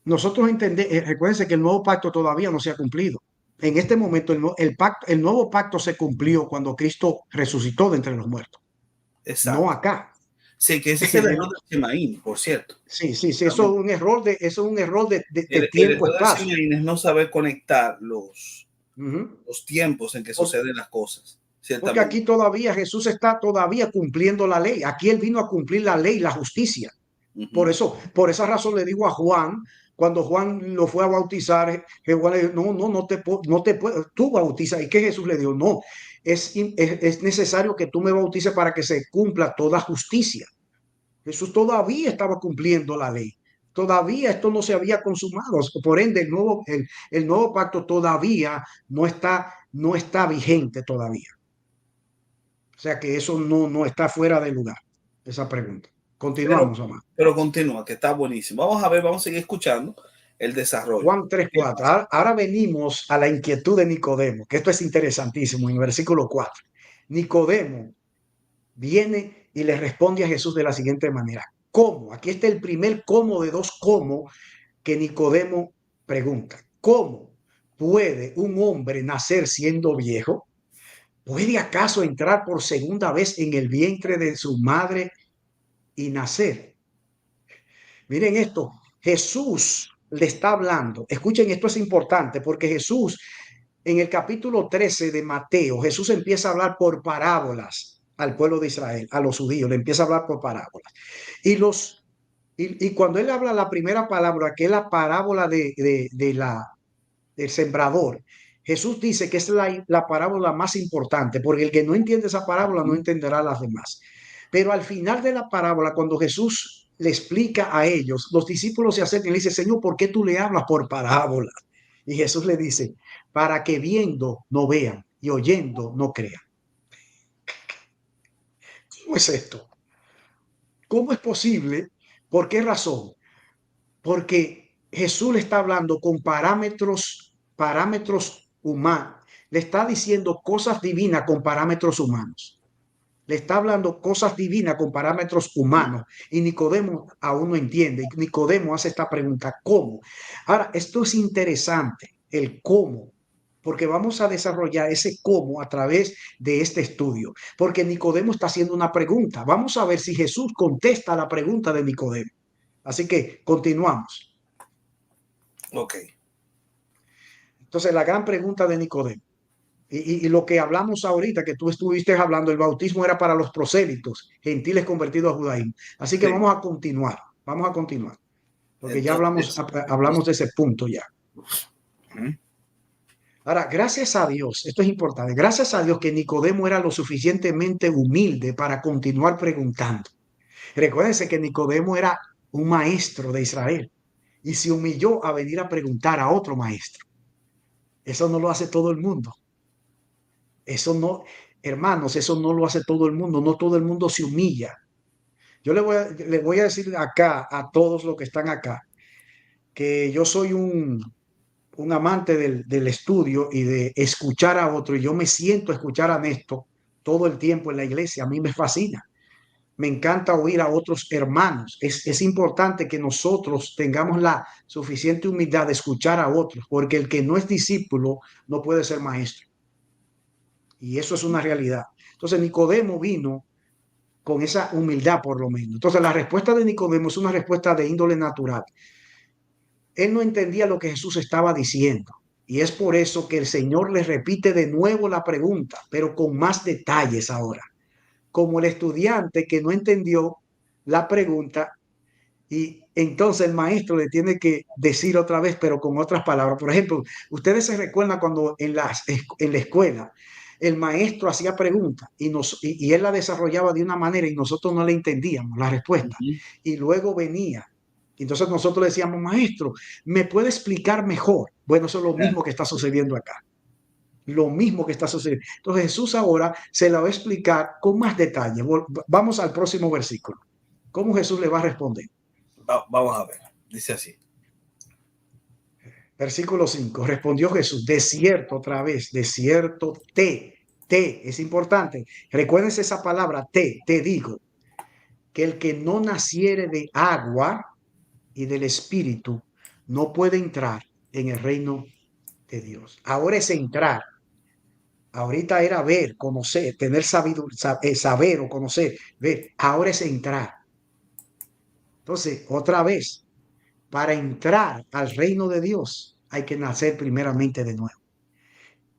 nosotros entendemos, recuérdense que el nuevo pacto todavía no se ha cumplido. En este momento el nuevo pacto se cumplió cuando Cristo resucitó de entre los muertos, no Exacto. acá. Sí, que ese es el error de Semaín, por cierto. Sí, sí, sí, eso También. es un error eso es un error de El tiempo, error de espacio. Semaín es no saber conectar Ujú. los tiempos en que Por- suceden las cosas, Porque ciertamente. aquí todavía Jesús está todavía cumpliendo la ley. Aquí él vino a cumplir la ley, la justicia. Ujú. Por esa razón le digo a Juan, cuando Juan lo fue a bautizar, que Juan le dijo, no, no, no te puedo, tú bautizas. ¿Y qué Jesús le dijo? No, es necesario que tú me bautices para que se cumpla toda justicia. Jesús todavía estaba cumpliendo la ley. Todavía esto no se había consumado. Por ende, el nuevo pacto todavía no está vigente todavía. O sea que eso no está fuera de lugar, esa pregunta. Pero, Continuamos, Omar. pero continúa, que está buenísimo. Vamos a ver, vamos a seguir escuchando el desarrollo. Juan tres ¿Qué cuatro. pasa? Ahora venimos a la inquietud de Nicodemo, que esto es interesantísimo en el versículo 4. Nicodemo viene y le responde a Jesús de la siguiente manera. ¿Cómo? Aquí está el primer cómo de dos cómo que Nicodemo pregunta. ¿Cómo puede un hombre nacer siendo viejo? ¿Puede acaso entrar por segunda vez en el vientre de su madre y nacer? Miren esto, Jesús le está hablando. Escuchen, esto es importante porque Jesús, en el capítulo 13 de Mateo, Jesús empieza a hablar por parábolas al pueblo de Israel, a los judíos, le empieza a hablar por parábolas. Y cuando él habla la primera palabra, que es la parábola del sembrador, Jesús dice que es la parábola más importante, porque el que no entiende esa parábola no entenderá las demás. Pero al final de la parábola, cuando Jesús le explica a ellos, los discípulos se acercan y le dicen, Señor, ¿por qué tú le hablas por parábolas? Y Jesús le dice, para que viendo no vean y oyendo no crean. ¿Cómo es esto? ¿Cómo es posible? ¿Por qué razón? Porque Jesús le está hablando con parámetros humanos. Le está diciendo cosas divinas con parámetros humanos. Le está hablando cosas divinas con parámetros humanos. Y Nicodemo aún no entiende. Y Nicodemo hace esta pregunta, ¿cómo? Ahora, esto es interesante, el cómo, porque vamos a desarrollar ese cómo a través de este estudio. Porque Nicodemo está haciendo una pregunta. Vamos a ver si Jesús contesta la pregunta de Nicodemo. Así que continuamos. Ok. Entonces, la gran pregunta de Nicodemo, y lo que hablamos ahorita, que tú estuviste hablando, el bautismo era para los prosélitos, gentiles convertidos a judaísmo. Así que Sí. vamos a continuar, porque ya Entonces, hablamos de ese punto ya. ujú. Ahora, gracias a Dios, esto es importante, gracias a Dios que Nicodemo era lo suficientemente humilde para continuar preguntando. Recuérdense que Nicodemo era un maestro de Israel y se humilló a venir a preguntar a otro maestro. Eso no lo hace todo el mundo. Eso no, hermanos, eso no lo hace todo el mundo. No todo el mundo se humilla. Yo le voy a decir acá a todos los que están acá que yo soy un amante del estudio y de escuchar a otro, y yo me siento a escuchar a Néstor todo el tiempo en la iglesia. A mí me fascina. Me encanta oír a otros hermanos. Es importante que nosotros tengamos la suficiente humildad de escuchar a otros, porque el que no es discípulo no puede ser maestro. Y eso es una realidad. Entonces Nicodemo vino con esa humildad por lo menos. Entonces la respuesta de Nicodemo es una respuesta de índole natural. Él no entendía lo que Jesús estaba diciendo. Y es por eso que el Señor le repite de nuevo la pregunta, pero con más detalles ahora. Como el estudiante que no entendió la pregunta y entonces el maestro le tiene que decir otra vez, pero con otras palabras. Por ejemplo, ustedes se recuerdan cuando en la escuela el maestro hacía preguntas y él la desarrollaba de una manera y nosotros no le entendíamos la respuesta. Ujú. Y luego venía. Entonces nosotros le decíamos, maestro, ¿me puede explicar mejor? Bueno, eso es lo mismo que está sucediendo acá. Lo mismo que está sucediendo. Entonces Jesús ahora se la va a explicar con más detalle. Vamos al próximo versículo. ¿Cómo Jesús le va a responder? Vamos a ver. Dice así. Versículo 5. Respondió Jesús, de cierto, otra vez, de cierto te, es importante. Recuérdense esa palabra, te digo, que el que no naciere de agua y del espíritu no puede entrar en el reino de Dios. Ahora es entrar. Ahorita era ver, conocer, tener saber o conocer, ver. Ahora es entrar. Entonces, otra vez, para entrar al reino de Dios hay que nacer primeramente de nuevo.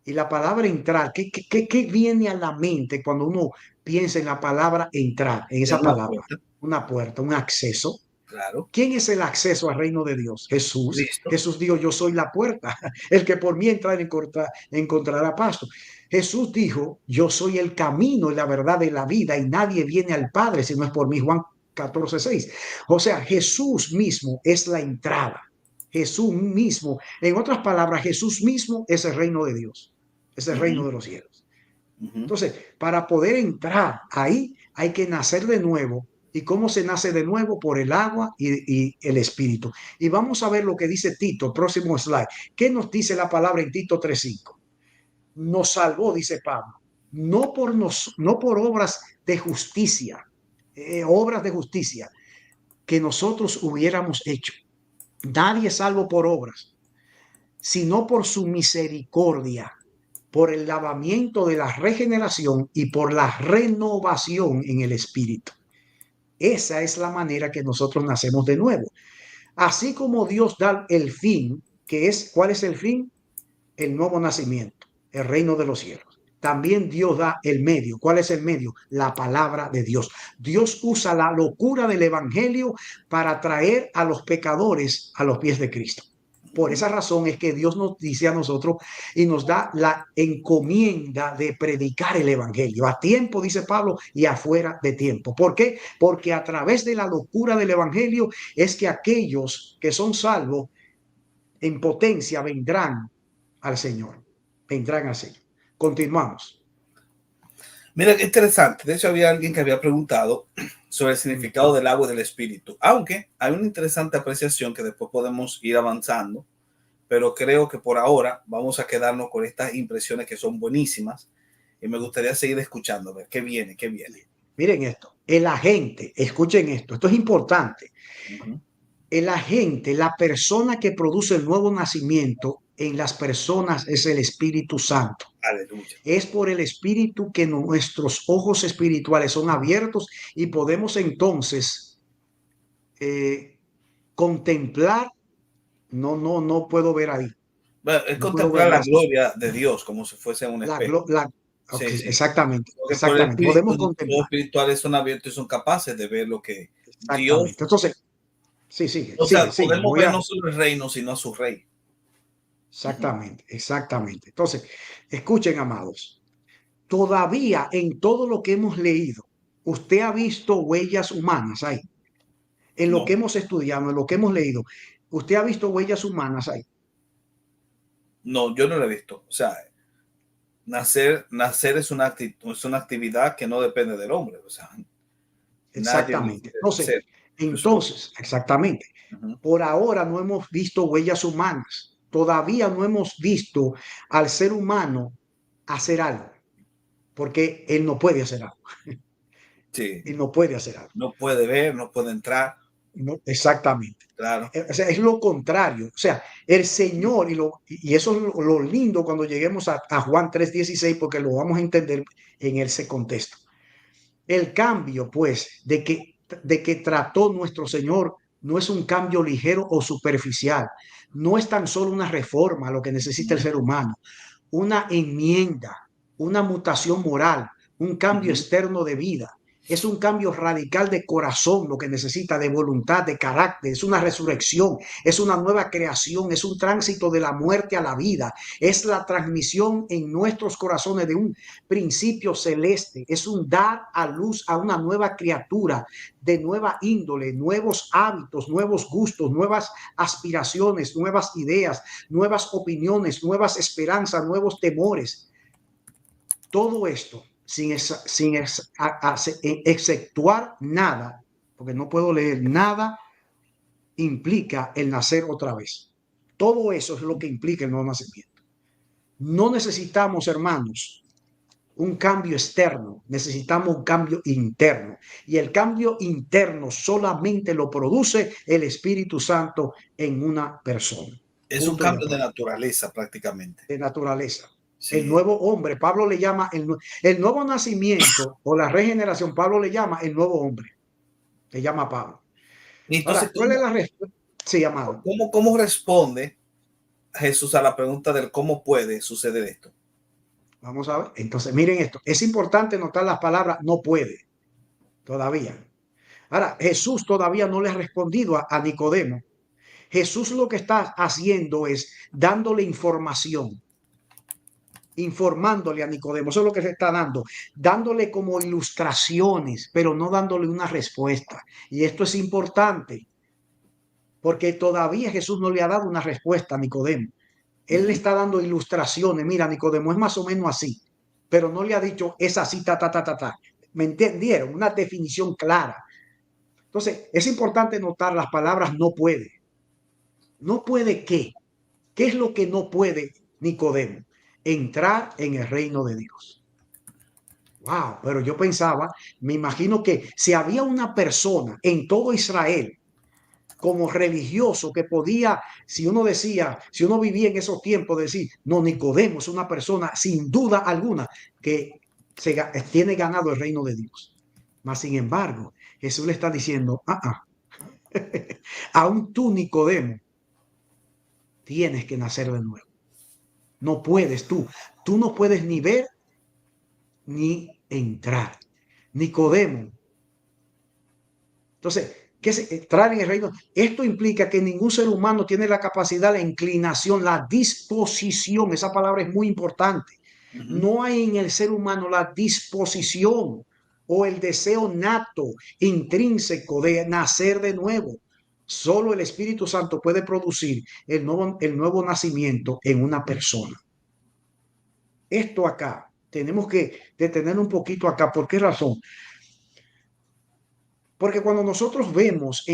Y la palabra entrar, ¿qué viene a la mente cuando uno piensa en la palabra entrar, en Es esa una palabra? puerta, Una puerta, un acceso. claro. ¿Quién es el acceso al reino de Dios? Jesús. Cristo. Jesús dijo, yo soy la puerta. El que por mí entra encontrará pasto. Jesús dijo, yo soy el camino y la verdad de la vida y nadie viene al Padre si no es por mí. Juan 14:6. O sea, Jesús mismo es la entrada. Jesús mismo, en otras palabras, Jesús mismo es el reino de Dios. Es el reino Ujú, de los cielos. ujú. Entonces, para poder entrar ahí hay que nacer de nuevo. ¿Y cómo se nace de nuevo? Por el agua y el espíritu. Y vamos a ver lo que dice Tito, próximo slide. ¿Qué nos dice la palabra en Tito 3:5? Nos salvó, dice Pablo, no por obras de justicia, obras de justicia que nosotros hubiéramos hecho. Nadie es salvo por obras, sino por su misericordia, por el lavamiento de la regeneración y por la renovación en el espíritu. Esa es la manera que nosotros nacemos de nuevo. Así como Dios da el fin, que es, ¿cuál es el fin? El nuevo nacimiento, el reino de los cielos. También Dios da el medio. ¿Cuál es el medio? La palabra de Dios. Dios usa la locura del evangelio para traer a los pecadores a los pies de Cristo. Por esa razón es que Dios nos dice a nosotros y nos da la encomienda de predicar el evangelio a tiempo, dice Pablo, y afuera de tiempo. ¿Por qué? Porque a través de la locura del evangelio es que aquellos que son salvos en potencia vendrán al Señor. Vendrán al Señor. Continuamos. Mira qué interesante. De hecho, había alguien que había preguntado sobre el significado del agua y del espíritu. Aunque hay una interesante apreciación que después podemos ir avanzando, pero creo que por ahora vamos a quedarnos con estas impresiones que son buenísimas y me gustaría seguir escuchando, a ver qué viene, qué viene. Miren esto. El agente, escuchen esto es importante. Uh-huh. El agente, la persona que produce el nuevo nacimiento en las personas es el Espíritu Santo. Aleluya. Es por el Espíritu que nuestros ojos espirituales son abiertos y podemos entonces contemplar. No puedo ver ahí. Bueno, es No puedo contemplar ver la gloria de Dios como si fuese un la, espejo. okay, Sí, sí. exactamente, Porque por el exactamente. espíritu, Podemos los contemplar. espirituales son abiertos y son capaces de ver lo que Dios, Exactamente. Entonces, sí, sigue, o sea, sigue, sigue. podemos ver no solo el reino, sino a su rey. Uh-huh. Exactamente, exactamente. Entonces, escuchen, amados. Todavía en todo lo que hemos leído, usted ha visto huellas humanas ahí. En lo No, que hemos estudiado, en lo que hemos leído, usted ha visto huellas humanas ahí. no, yo no lo he visto. O sea, nacer es una actividad que no depende del hombre. O sea, Nadie Exactamente. dice ser. Entonces, exactamente. Ujú. Por ahora no hemos visto huellas humanas. Todavía no hemos visto al ser humano hacer algo, porque él no puede hacer algo. Sí, Él no puede hacer algo. no puede ver, no puede entrar, No, exactamente. claro. O sea, es lo contrario. O sea, el Señor, y eso es lo lindo cuando lleguemos a Juan 3:16, porque lo vamos a entender en ese contexto. El cambio, pues, de que trató nuestro Señor no es un cambio ligero o superficial. No es tan solo una reforma lo que necesita el Ujú, ser humano, una enmienda, una mutación moral, un cambio ujú, externo de vida. Es un cambio radical de corazón lo que necesita, de voluntad, de carácter. Es una resurrección, es una nueva creación, es un tránsito de la muerte a la vida. Es la transmisión en nuestros corazones de un principio celeste. Es un dar a luz a una nueva criatura de nueva índole, nuevos hábitos, nuevos gustos, nuevas aspiraciones, nuevas ideas, nuevas opiniones, nuevas esperanzas, nuevos temores. Todo esto sin exceptuar nada, porque no puedo leer nada, implica el nacer otra vez. Todo eso es lo que implica el nuevo nacimiento. No necesitamos, hermanos, un cambio externo, necesitamos un cambio interno. Y el cambio interno solamente lo produce el Espíritu Santo en una persona. es un Punto y cambio de aparte. naturaleza prácticamente. De naturaleza. El Sí. nuevo hombre, Pablo le llama el nuevo nacimiento o la regeneración, Pablo le llama el nuevo hombre, le llama a Pablo. Y entonces, Ahora, ¿cuál es la respuesta? Sí, amado. cómo responde Jesús a la pregunta del cómo puede suceder esto? Vamos a ver. Entonces, miren esto. Es importante notar las palabras no puede, todavía. Ahora, Jesús todavía no le ha respondido a Nicodemo. Jesús lo que está haciendo es dándole información, informándole a Nicodemo. Eso es lo que se está dando, dándole como ilustraciones, pero no dándole una respuesta. Y esto es importante, porque todavía Jesús no le ha dado una respuesta a Nicodemo. Él le Ujú. está dando ilustraciones. Mira, Nicodemo, es más o menos así, pero no le ha dicho es así, ta, ta, ta, ta, ta. ¿Me entendieron? Una definición clara. Entonces, es importante notar las palabras no puede. ¿No puede qué? ¿Qué es lo que no puede Nicodemo? Entrar en el reino de Dios. Wow, pero yo pensaba, me imagino que si había una persona en todo Israel como religioso que podía, si uno decía, si uno vivía en esos tiempos, decir, no, Nicodemo es una persona sin duda alguna que tiene ganado el reino de Dios. Mas, sin embargo, Jesús le está diciendo, aún tú, Nicodemo, tienes que nacer de nuevo. No puedes tú no puedes ni ver ni entrar. Nicodemo. Entonces, ¿qué es entrar en el reino? Esto implica que ningún ser humano tiene la capacidad, la inclinación, la disposición. Esa palabra es muy importante. Ujú. No hay en el ser humano la disposición o el deseo nato, intrínseco de nacer de nuevo. Solo el Espíritu Santo puede producir el nuevo nacimiento en una persona. Esto acá, tenemos que detener un poquito acá. ¿Por qué razón? Porque cuando nosotros vemos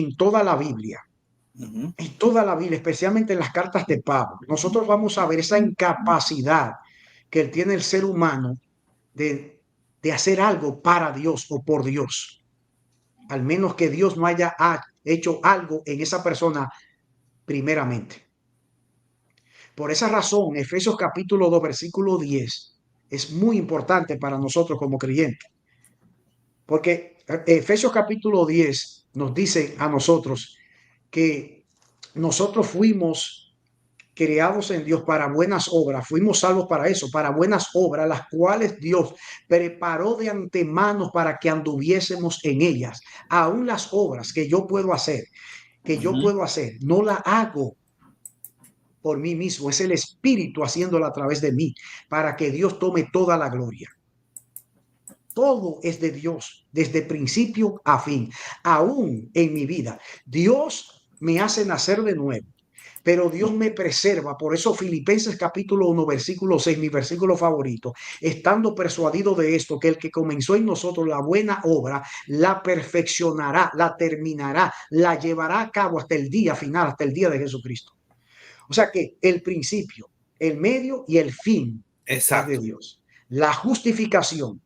Ujú. en toda la Biblia, especialmente en las cartas de Pablo, nosotros vamos a ver esa incapacidad que tiene el ser humano de hacer algo para Dios o por Dios. Al menos que Dios no haya hecho algo en esa persona primeramente. Por esa razón, Efesios capítulo 2, versículo 10 es muy importante para nosotros como creyentes. Porque Efesios capítulo 10 nos dice a nosotros que nosotros fuimos creados en Dios para buenas obras, fuimos salvos para eso, para buenas obras, las cuales Dios preparó de antemano para que anduviésemos en ellas. Aún las obras Ujú. no las hago por mí mismo, es el Espíritu haciéndolo a través de mí, para que Dios tome toda la gloria. Todo es de Dios, desde principio a fin, aún en mi vida. Dios me hace nacer de nuevo, pero Dios me preserva. Por eso Filipenses capítulo 1, versículo 6, mi versículo favorito, estando persuadido de esto, que el que comenzó en nosotros la buena obra, la perfeccionará, la terminará, la llevará a cabo hasta el día final, hasta el día de Jesucristo. O sea que el principio, el medio y el fin es de Exacto. Dios. La justificación,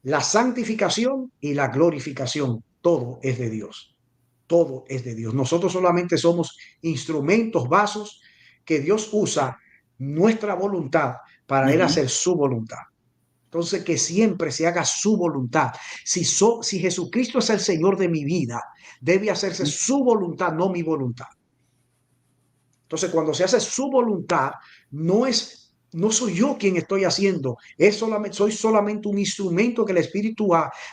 la santificación y la glorificación, todo es de Dios. Todo es de Dios. Nosotros solamente somos instrumentos, vasos que Dios usa nuestra voluntad para Él hacer su voluntad. Entonces, que siempre se haga su voluntad. Si Jesucristo es el Señor de mi vida, debe hacerse su voluntad, no mi voluntad. Entonces, cuando se hace su voluntad, no soy yo quien estoy haciendo, soy solamente un instrumento que el Espíritu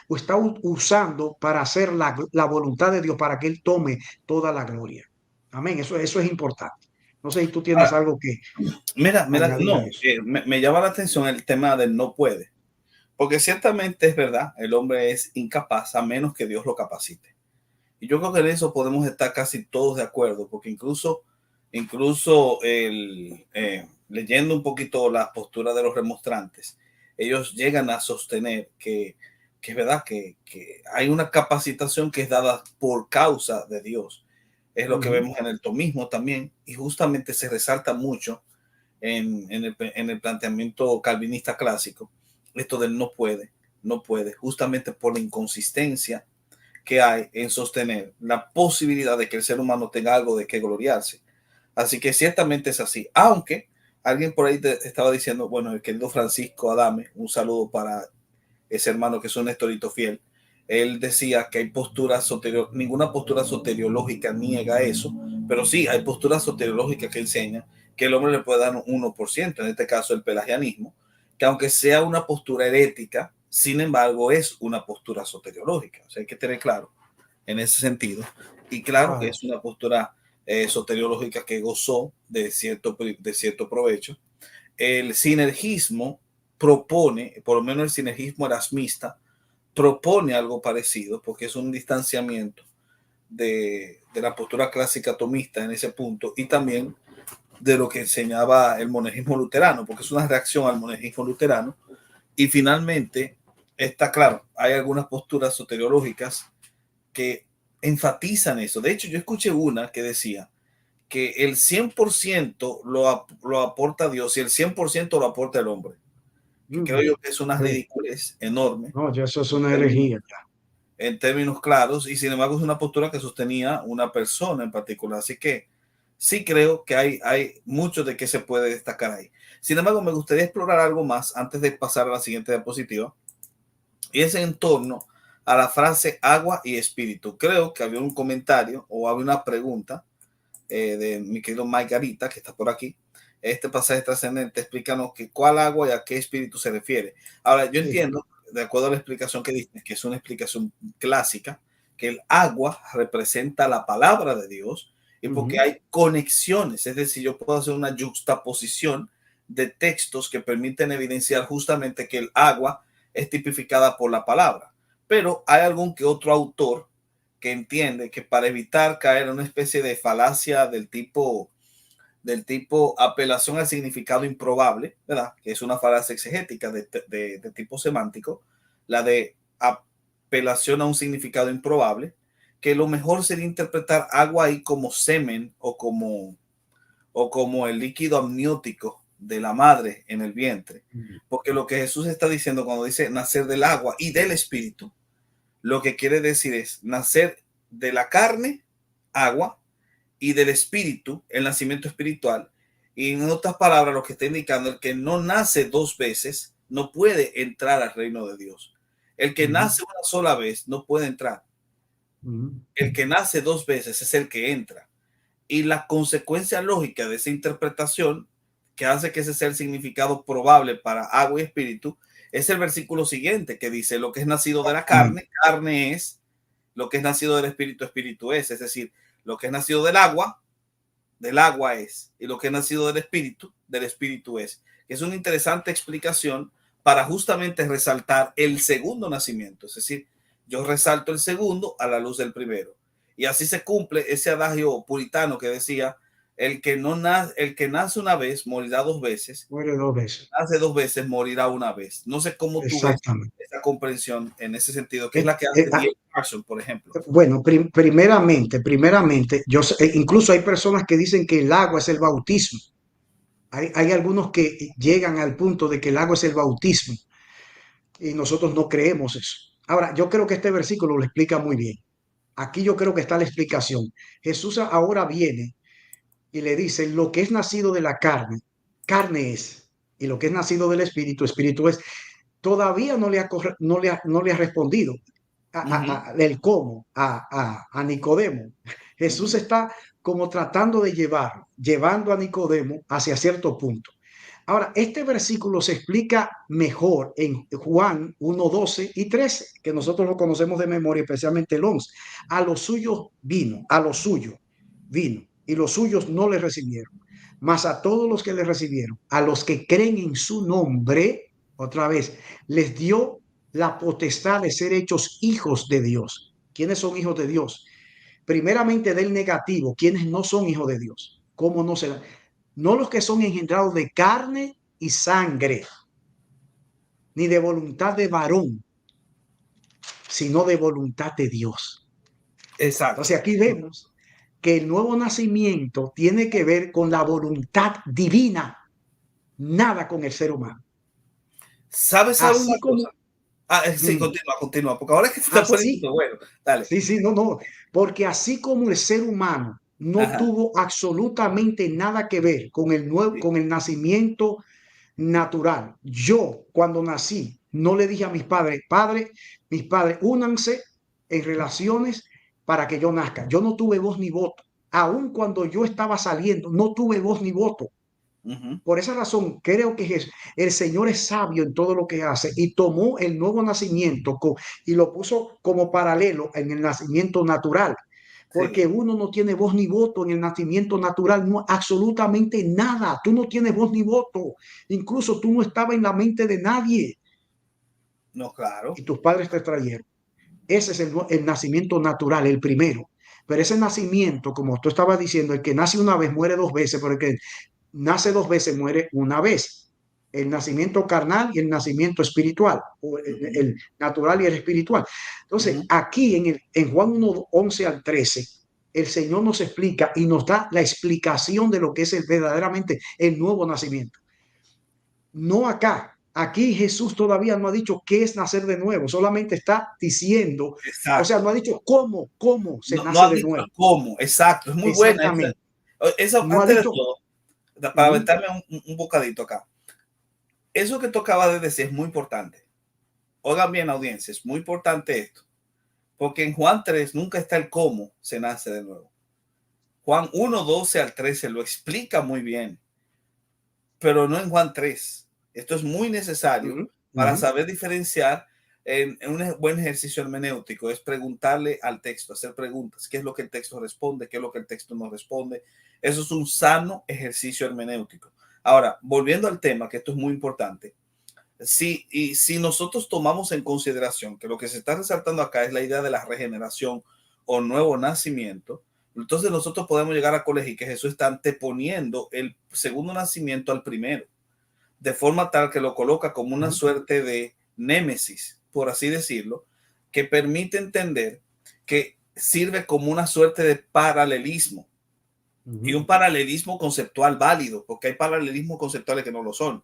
está usando para hacer la voluntad de Dios, para que Él tome toda la gloria. Amén. Eso es importante. No sé si tú tienes Ahora, algo que mira, añadir a no, eso. me llama la atención el tema del no puede, porque ciertamente es verdad, el hombre es incapaz a menos que Dios lo capacite. Y yo creo que en eso podemos estar casi todos de acuerdo, porque incluso leyendo un poquito la postura de los remonstrantes, ellos llegan a sostener que es verdad que hay una capacitación que es dada por causa de Dios. Es lo que vemos en el tomismo también, y justamente se resalta mucho en el planteamiento calvinista clásico, esto del no puede, justamente por la inconsistencia que hay en sostener la posibilidad de que el ser humano tenga algo de que gloriarse. Así que ciertamente es así, aunque alguien por ahí estaba diciendo, bueno, el querido Francisco Adame, un saludo para ese hermano que es un nestorito fiel, él decía que hay posturas ninguna postura soteriológica niega eso, pero sí hay posturas soteriológicas que enseñan que el hombre le puede dar un 1%, en este caso el pelagianismo, que aunque sea una postura herética, sin embargo es una postura soteriológica. O sea, hay que tener claro en ese sentido. Y claro que Claro. es una postura soteriológica que gozó de cierto provecho. El sinergismo propone, por lo menos el sinergismo erasmista, propone algo parecido, porque es un distanciamiento de la postura clásica tomista en ese punto, y también de lo que enseñaba el monergismo luterano, porque es una reacción al monergismo luterano. Y finalmente, está claro, hay algunas posturas soteriológicas que enfatizan eso. De hecho, yo escuché una que decía que el 100% lo aporta Dios y el 100% lo aporta el hombre. Que creo yo que es una Sí. ridiculez enorme No, ya eso es una herejía. en términos claros, y sin embargo es una postura que sostenía una persona en particular. Así que sí creo que hay mucho de que se puede destacar ahí. Sin embargo, me gustaría explorar algo más antes de pasar a la siguiente diapositiva, y es en torno a la frase agua y espíritu. Creo que había un comentario o había una pregunta de mi querido Mike Garita, que está por aquí. Este pasaje trascendente, explícanos que cuál agua y a qué espíritu se refiere. Ahora, yo Sí. entiendo, de acuerdo a la explicación que diste, que es una explicación clásica, que el agua representa la palabra de Dios, y porque Ujú. hay conexiones, es decir, yo puedo hacer una juxtaposición de textos que permiten evidenciar justamente que el agua es tipificada por la palabra. Pero hay algún que otro autor que entiende que para evitar caer en una especie de falacia del tipo apelación al significado improbable, ¿verdad? Que es una falacia exegética de tipo semántico, la de apelación a un significado improbable, que lo mejor sería interpretar agua ahí como semen o como el líquido amniótico de la madre en el vientre. Porque lo que Jesús está diciendo cuando dice nacer del agua y del espíritu, lo que quiere decir es nacer de la carne, agua, y del espíritu, el nacimiento espiritual. Y en otras palabras, lo que está indicando, el que no nace dos veces no puede entrar al reino de Dios. El que Ujú. nace una sola vez no puede entrar. Ujú. El que nace dos veces es el que entra. Y la consecuencia lógica de esa interpretación, que hace que ese sea el significado probable para agua y espíritu, es el versículo siguiente que dice: lo que es nacido de la carne, carne es; lo que es nacido del espíritu, espíritu es. Es decir, lo que es nacido del agua es; y lo que es nacido del espíritu es. Es una interesante explicación para justamente resaltar el segundo nacimiento. Es decir, yo resalto el segundo a la luz del primero. Y así se cumple ese adagio puritano que decía el que nace una vez morirá dos veces, Muere dos veces. nace dos veces morirá una vez. No sé cómo tú ves Exactamente. esa comprensión en ese sentido, que es Eh, la que eh, hace ah, D.A. Carson, por ejemplo. bueno, primeramente, incluso hay personas que dicen que el agua es el bautismo. Hay algunos que llegan al punto de que el agua es el bautismo y nosotros no creemos eso. Ahora, yo creo que este versículo lo explica muy bien. Aquí yo creo que está la explicación. Jesús ahora viene y le dice, lo que es nacido de la carne, carne es, y lo que es nacido del espíritu, espíritu es. Todavía no le ha respondido Ujú, el cómo a Nicodemo. Jesús ujú. está como tratando de llevando a Nicodemo hacia cierto punto. Ahora, este versículo se explica mejor en Juan 1:12 y 13, que nosotros lo conocemos de memoria, especialmente el 11. A los suyos vino, a los suyos vino, y los suyos no le recibieron. Mas a todos los que le recibieron, a los que creen en su nombre, otra vez, les dio la potestad de ser hechos hijos de Dios. ¿Quiénes son hijos de Dios? Primeramente del negativo, ¿quiénes no son hijos de Dios? ¿Cómo no serán? No los que son engendrados de carne y sangre, ni de voluntad de varón, sino de voluntad de Dios. Exacto. Entonces aquí vemos que el nuevo nacimiento tiene que ver con la voluntad divina, nada con el ser humano. ¿Sabes alguna Así cosa? como, Sí, mm, continúa, porque ahora es que te está así, poniendo bueno. Dale. sí, sí, no, no, porque así como el ser humano no Ajá. tuvo absolutamente nada que ver con el nuevo, Sí, con el nacimiento natural. Yo, cuando nací, no le dije a mis padres, únanse en relaciones para que yo nazca. Yo no tuve voz ni voto. Aun cuando yo estaba saliendo, no tuve voz ni voto. ujú, Por esa razón, creo que el Señor es sabio en todo lo que hace y tomó el nuevo nacimiento y lo puso como paralelo en el nacimiento natural, porque sí, uno no tiene voz ni voto en el nacimiento natural, no, absolutamente nada. Tú no tienes voz ni voto, incluso tú no estabas en la mente de nadie no, claro. y tus padres te trajeron. Ese es el nacimiento natural, el primero. Pero ese nacimiento, como tú estabas diciendo, el que nace una vez muere dos veces, porque nace dos veces, muere una vez. El nacimiento carnal y el nacimiento espiritual, o Ujú, el natural y el espiritual. Entonces, ujú. aquí en Juan 1, 11 al 13, el Señor nos explica y nos da la explicación de lo que es verdaderamente el nuevo nacimiento. No acá. Aquí Jesús todavía no ha dicho qué es nacer de nuevo, solamente está diciendo, o sea, no Exacto. ha dicho cómo se No, no nace has de dicho nuevo. el cómo. Exacto. Es muy buena esa. Exactamente. Eso, No ha antes de dicho. todo, para Uh, aventarme un bocadito acá. Eso que tú acabas de decir es muy importante. Oigan bien, audiencia, es muy importante esto. Porque en Juan 3 nunca está el cómo se nace de nuevo. Juan 1, 12 al 13 lo explica muy bien, pero no en Juan 3. Esto es muy necesario para saber diferenciar en un buen ejercicio hermenéutico. Es preguntarle al texto, hacer preguntas. ¿Qué es lo que el texto responde? ¿Qué es lo que el texto no responde? Eso es un sano ejercicio hermenéutico. Ahora, volviendo al tema, que esto es muy importante. Si nosotros tomamos en consideración que lo que se está resaltando acá es la idea de la regeneración o nuevo nacimiento, entonces nosotros podemos llegar a colegir que Jesús está anteponiendo el segundo nacimiento al primero, de forma tal que lo coloca como una suerte de némesis, por así decirlo, que permite entender que sirve como una suerte de paralelismo y un paralelismo conceptual válido, porque hay paralelismos conceptuales que no lo son.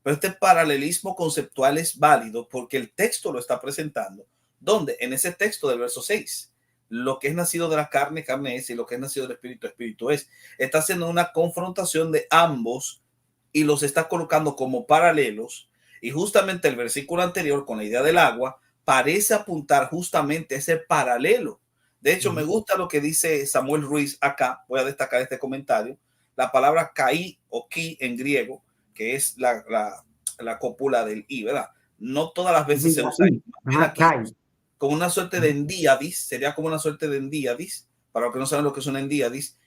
Pero este paralelismo conceptual es válido porque el texto lo está presentando. ¿Dónde? En ese texto del verso 6. Lo que es nacido de la carne, carne es, y lo que es nacido del espíritu, espíritu es. Está haciendo una confrontación de ambos y los está colocando como paralelos. Y justamente el versículo anterior, con la idea del agua, parece apuntar justamente ese paralelo. De hecho, me gusta lo que dice Samuel Ruiz acá. Voy a destacar este comentario. La palabra kai o ki en griego, que es la cópula del i, ¿verdad? No todas las veces se usa. Bien Ajá, aquí, Kai. como una suerte de endíadis, sería como una suerte de endíadis. Para los que no saben lo que es un endíadis,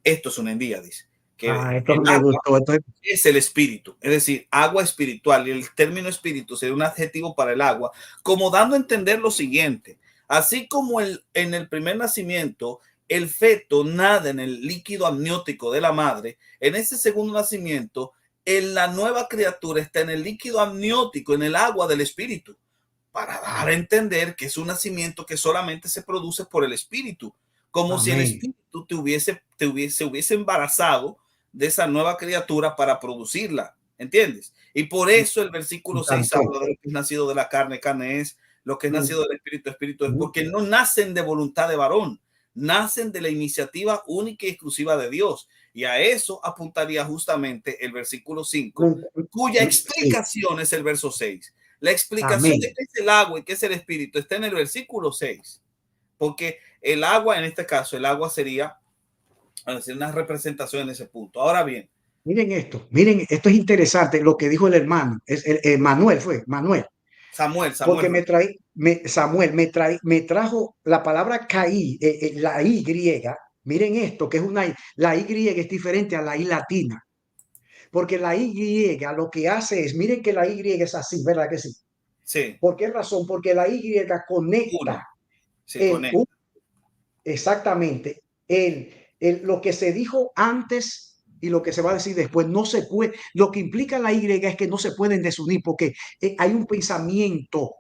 esto es un endíadis, que Esto el me agua gustó. es el espíritu, es decir, agua espiritual, y el término espíritu sería un adjetivo para el agua, como dando a entender lo siguiente: así como en el primer nacimiento el feto nada en el líquido amniótico de la madre, en ese segundo nacimiento, en la nueva criatura está en el líquido amniótico, en el agua del espíritu, para dar a entender que es un nacimiento que solamente se produce por el espíritu, como si el espíritu se hubiese embarazado de esa nueva criatura para producirla, ¿entiendes? Y por eso el versículo 6 habla de lo que es nacido de la carne, carne es, lo que es nacido del espíritu, espíritu es, porque no nacen de voluntad de varón, nacen de la iniciativa única y exclusiva de Dios. Y a eso apuntaría justamente el versículo 5, cuya explicación es el verso 6. La explicación de qué es el agua y qué es el espíritu está en el versículo 6, porque el agua, en este caso, el agua sería una representación en ese punto. Ahora bien, miren, esto es interesante lo que dijo el hermano, Manuel. Samuel. Porque Samuel me trajo la palabra caí, la Y. Miren esto, que es la Y es diferente a la I latina. Porque la Y lo que hace es, miren que la Y es así, ¿verdad que sí? Sí. ¿Por qué razón? Porque la Y conecta. Sí, conecta. Exactamente. Lo que se dijo antes y lo que se va a decir después no se puede. Lo que implica la Y es que no se pueden desunir porque hay un pensamiento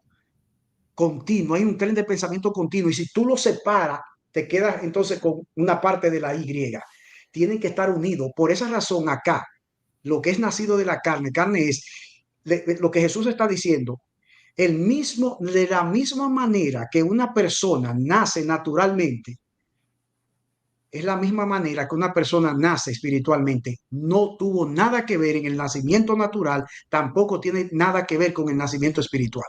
continuo, hay un tren de pensamiento continuo. Y si tú lo separas, te quedas entonces con una parte de la Y. Tienen que estar unidos. Por esa razón, acá, lo que es nacido de la carne, carne es lo que Jesús está diciendo. De la misma manera que una persona nace naturalmente, es la misma manera que una persona nace espiritualmente. No tuvo nada que ver en el nacimiento natural, tampoco tiene nada que ver con el nacimiento espiritual.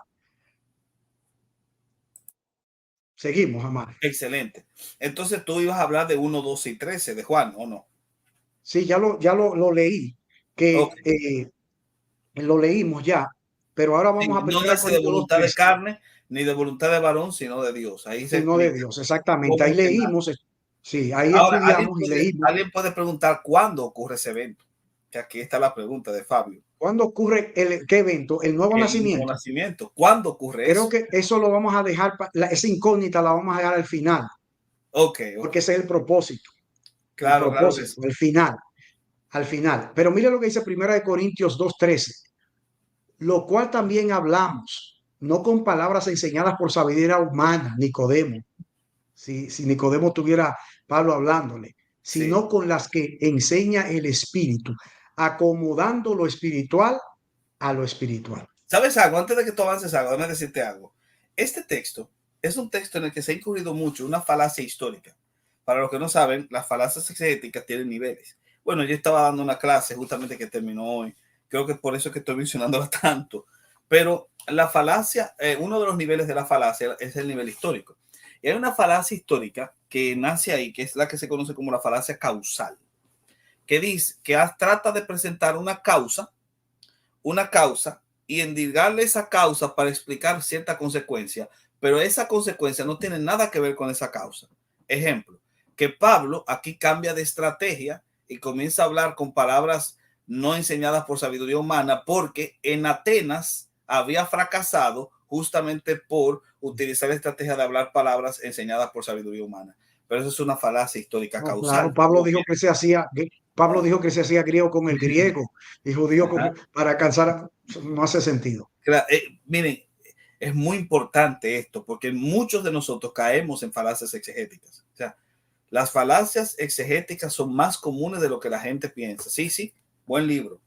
Seguimos, Amar. Excelente. Entonces tú ibas a hablar de 1, 12 y 13 de Juan, ¿o no? Sí, ya lo leí, que lo leímos ya, pero ahora vamos a no 1 nace de Corintios voluntad de 2:13. carne ni de voluntad de varón, sino de Dios. Ahí se Sino de explica Dios, exactamente. cómo Ahí es que nace. leímos, sí, ahí Ahora, estudiamos y leímos. alguien puede preguntar cuándo ocurre ese evento. Que aquí está la pregunta de Fabio. ¿Cuándo ocurre qué evento? El nuevo El nuevo nacimiento. nacimiento. ¿Cuándo ocurre Creo eso? que eso lo vamos a dejar, esa incógnita la vamos a dejar al final, Ok. porque ese es el propósito. El Claro que propósito, sí. al final. Pero mire lo que dice 1 Corintios 2:13, lo cual también hablamos, no con palabras enseñadas por sabiduría humana, Nicodemo, si Nicodemo tuviera Pablo hablándole, Sí. sino con las que enseña el Espíritu, acomodando lo espiritual a lo espiritual. ¿Sabes algo? Antes de que tú avances algo, déjame decirte algo. Este texto es un texto en el que se ha incurrido mucho una falacia histórica. Para los que no saben, las falacias exegéticas tienen niveles. Bueno, yo estaba dando una clase justamente que terminó hoy. Creo que por eso es que estoy mencionándola tanto. Pero la falacia, uno de los niveles de la falacia es el nivel histórico. Y hay una falacia histórica que nace ahí, que es la que se conoce como la falacia causal, que dice que trata de presentar una causa y endilgarle esa causa para explicar cierta consecuencia, pero esa consecuencia no tiene nada que ver con esa causa. Ejemplo, que Pablo aquí cambia de estrategia y comienza a hablar con palabras no enseñadas por sabiduría humana porque en Atenas había fracasado justamente por utilizar la estrategia de hablar palabras enseñadas por sabiduría humana. Pero eso es una falacia histórica No, causal. claro, Pablo dijo que se hacía griego con el griego y judío para alcanzar, no hace sentido. Miren, es muy importante esto porque muchos de nosotros caemos en falacias exegéticas. O sea, las falacias exegéticas son más comunes de lo que la gente piensa. Sí, buen libro.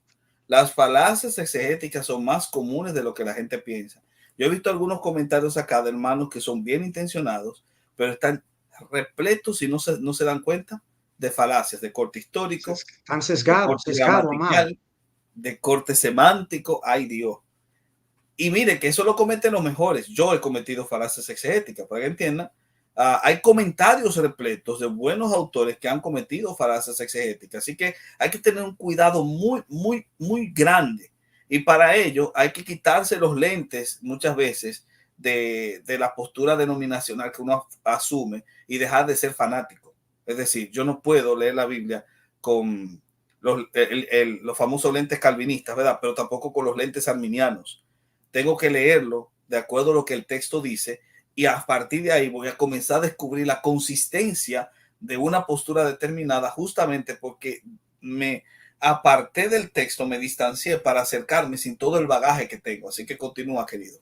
Las falacias exegéticas son más comunes de lo que la gente piensa. Yo he visto algunos comentarios acá de hermanos que son bien intencionados, pero están repletos y no se dan cuenta de falacias de corte histórico, Están de sesgados, corte gramatical, de corte semántico. Ay, Dios. Y mire que eso lo cometen los mejores. Yo he cometido falacias exegéticas, para que entiendan. Hay comentarios repletos de buenos autores que han cometido falacias exegéticas. Así que hay que tener un cuidado muy, muy, muy grande. Y para ello hay que quitarse los lentes muchas veces de la postura denominacional que uno asume y dejar de ser fanático. Es decir, yo no puedo leer la Biblia con los famosos lentes calvinistas, ¿verdad? Pero tampoco con los lentes arminianos. Tengo que leerlo de acuerdo a lo que el texto dice y a partir de ahí voy a comenzar a descubrir la consistencia de una postura determinada justamente porque me aparté del texto, me distancié para acercarme sin todo el bagaje que tengo. Así que continúa, querido.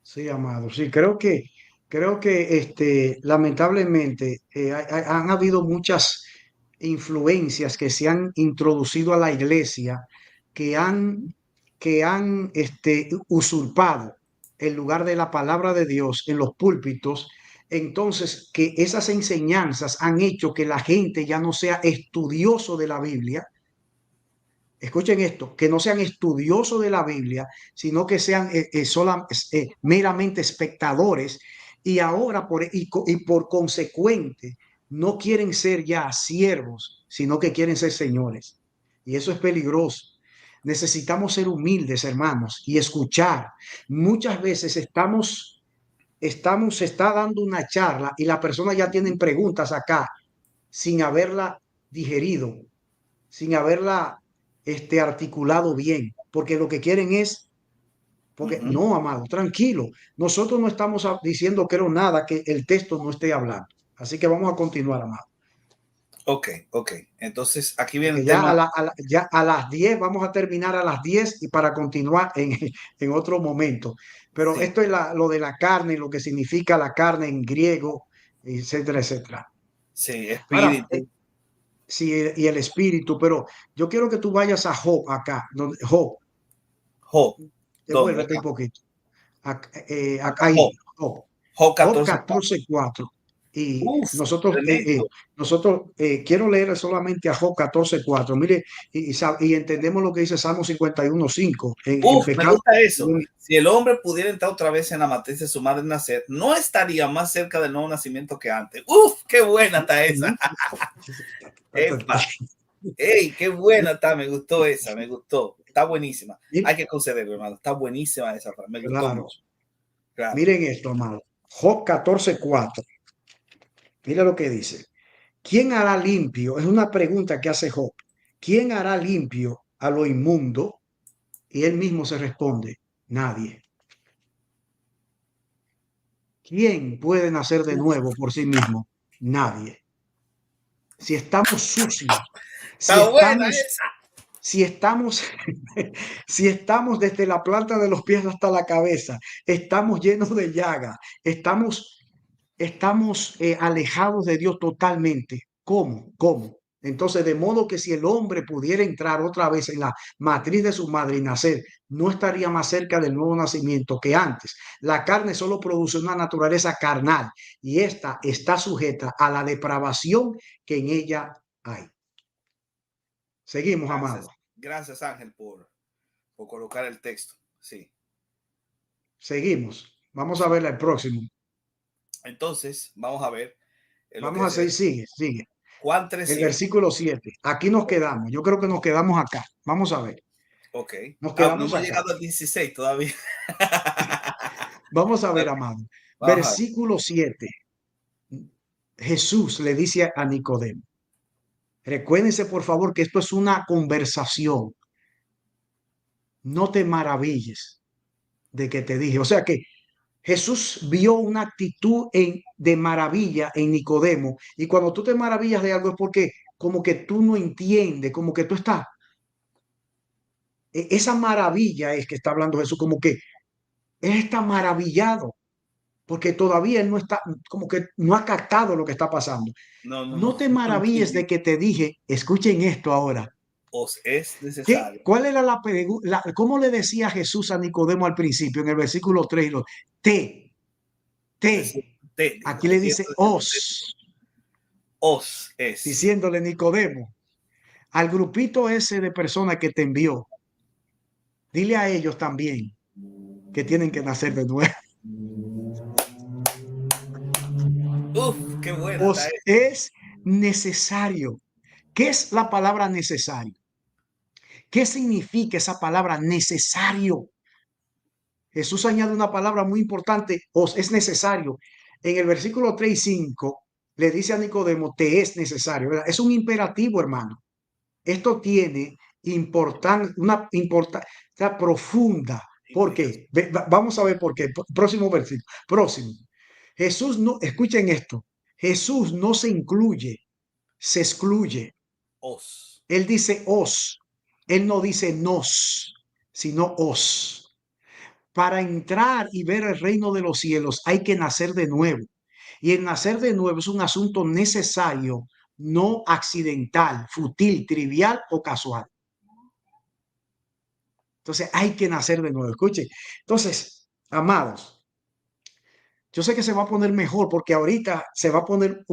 Sí, amado. Sí, creo que lamentablemente han habido muchas influencias que se han introducido a la iglesia que han, que han usurpado el lugar de la palabra de Dios en los púlpitos. Entonces, que esas enseñanzas han hecho que la gente ya no sea estudioso de la Biblia. Escuchen esto, que no sean estudiosos de la Biblia, sino que sean meramente espectadores y ahora y por consecuente no quieren ser ya siervos, sino que quieren ser señores. Y eso es peligroso. Necesitamos ser humildes, hermanos, y escuchar. Muchas veces se está dando una charla y la persona ya tienen preguntas acá sin haberla digerido, sin haberla articulado bien, porque lo que quieren es, porque no, amado, tranquilo, nosotros no estamos diciendo que no nada que el texto no esté hablando. Así que vamos a continuar, amado. Ok, ok. Entonces, aquí viene Porque el ya tema. ya a las 10 vamos a terminar a las 10 y para continuar en otro momento. Pero Sí, esto es lo de la carne, lo que significa la carne en griego, etcétera, etcétera. sí, Ahora, espíritu. sí, y el espíritu, pero yo quiero que tú vayas a Job acá, donde Job, Job. ¿Dónde? devuélvete un Acá. poquito. Job. Ahí, Job, Job Job 14. 14:4. Y Uf, nosotros, tremendo. quiero leer solamente a Job 14:4. Mire, y entendemos lo que dice Salmo 51:5. En Uf, me pecado. gusta eso. Si el hombre pudiera entrar otra vez en la matriz de su madre nacer, no estaría más cerca del nuevo nacimiento que antes. Uf, qué buena está esa. Epa, ey, qué buena está. Me gustó esa, me gustó. Está buenísima. Hay que concederlo, hermano. Está buenísima esa. Me gustó Claro, mucho. Claro. miren esto, amado. Job 14:4. Mira lo que dice. ¿Quién hará limpio? Es una pregunta que hace Job. ¿Quién hará limpio a lo inmundo? Y él mismo se responde, nadie. ¿Quién puede nacer de Uf, nuevo por sí mismo? Nadie. Si estamos sucios, si está buena estamos, esa. si estamos, si estamos desde la planta de los pies hasta la cabeza, estamos llenos de llaga, estamos alejados de Dios totalmente. ¿Cómo? ¿Cómo? Entonces, de modo que si el hombre pudiera entrar otra vez en la matriz de su madre y nacer, no estaría más cerca del nuevo nacimiento que antes. La carne solo produce una naturaleza carnal y esta está sujeta a la depravación que en ella hay. Seguimos, amado. Gracias. Gracias, Ángel, por colocar el texto. Sí. Seguimos. Vamos a Sí. ver el próximo. Entonces, vamos a ver lo Vamos que a seguir, es sigue. Juan El 3:7. versículo 7. Aquí nos quedamos. Yo creo que nos quedamos acá. Vamos a ver. Ok. Nos No quedamos hemos acá. llegado al 16 todavía. Vamos a ver, Ok, amado. vamos a ver. Versículo 7. Jesús le dice a Nicodemo. Recuérdense, por favor, que esto es una conversación. No te maravilles de que te dije. O sea que Jesús vio una actitud de maravilla en Nicodemo. Y cuando tú te maravillas de algo es porque como que tú no entiendes, como que tú estás. Esa maravilla es que está hablando Jesús, como que él está maravillado, porque todavía él no está, como que no ha captado lo que está pasando. No, no, No no. te No maravilles entendí. de que te dije, escuchen esto ahora. Os es necesario. ¿Cuál era la pregunta? ¿Cómo le decía Jesús a Nicodemo al principio en el versículo 3? Decir, Te. dijo, Aquí le dice os es. diciéndole Nicodemo, al grupito ese de personas que te envió, dile a ellos también que tienen que nacer de nuevo. Uf, qué buena está Os esa. es necesario. ¿Qué es la palabra necesario? ¿Qué significa esa palabra necesario? Jesús añade una palabra muy importante, os es necesario. En el versículo 3 y 5 le dice a Nicodemo, te es necesario. ¿Verdad? Es un imperativo, hermano. Esto tiene una importancia profunda. ¿Por Implicación. qué? Vamos a ver por qué. Próximo versículo. Próximo. Jesús no, escuchen esto. Jesús no se incluye se excluye. Os. Él dice os. Él no dice nos, sino os. Para entrar y ver el reino de los cielos hay que nacer de nuevo. Y el nacer de nuevo es un asunto necesario, no accidental, fútil, trivial o casual. Entonces hay que nacer de nuevo. Escuchen. Entonces, amados, yo sé que se va a poner mejor porque ahorita se va a poner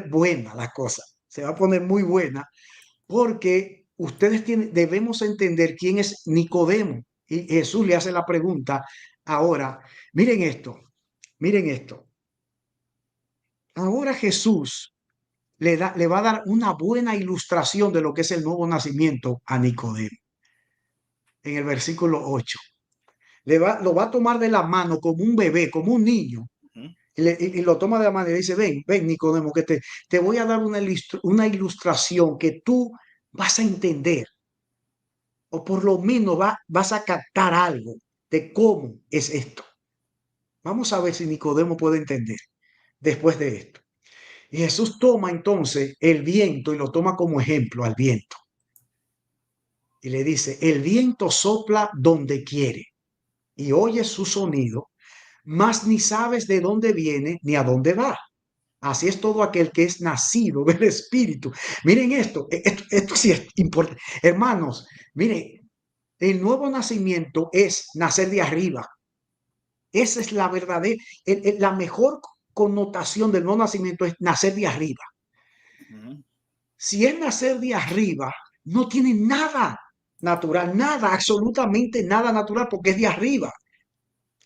buena la cosa. Se va a poner muy buena porque debemos entender quién es Nicodemo. Y Jesús le hace la pregunta ahora. Miren esto, miren esto. Ahora Jesús le va a dar una buena ilustración de lo que es el nuevo nacimiento a Nicodemo. En el versículo 8. Lo va a tomar de la mano como un bebé, como un niño. Y lo toma de la mano y le dice, ven, Nicodemo, que te voy a dar una ilustración que tú vas a entender. O por lo menos vas a captar algo de cómo es esto. Vamos a ver si Nicodemo puede entender después de esto. Y Jesús toma entonces el viento y lo toma como ejemplo al viento. Y le dice, el viento sopla donde quiere y oyes su sonido, mas ni sabes de dónde viene ni a dónde va. Así es todo aquel que es nacido del Espíritu. Miren esto sí es importante. Hermanos, miren, el nuevo nacimiento es nacer de arriba. Esa es la verdadera, la mejor connotación del nuevo nacimiento es nacer de arriba. Si es nacer de arriba, no tiene nada natural, nada, absolutamente nada natural, porque es de arriba.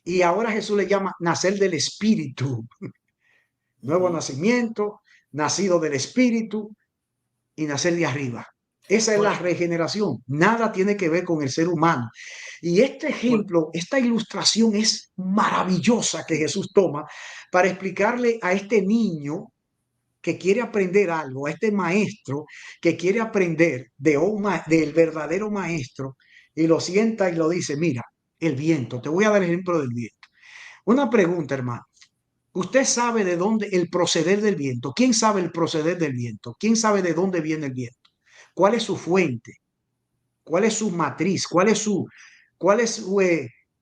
Y ahora Jesús le llama nacer del Espíritu. Nuevo nacimiento, nacido del Espíritu y nacer de arriba. Esa es la regeneración. Nada tiene que ver con el ser humano. Y este ejemplo, esta ilustración es maravillosa que Jesús toma para explicarle a este niño que quiere aprender algo, a este maestro que quiere aprender del verdadero maestro, y lo sienta y lo dice, mira, el viento, te voy a dar el ejemplo del viento. Una pregunta, hermano. ¿Usted sabe de dónde el proceder del viento? ¿Quién sabe el proceder del viento? ¿Quién sabe de dónde viene el viento? ¿Cuál es su fuente? ¿Cuál es su matriz? ¿Cuál es su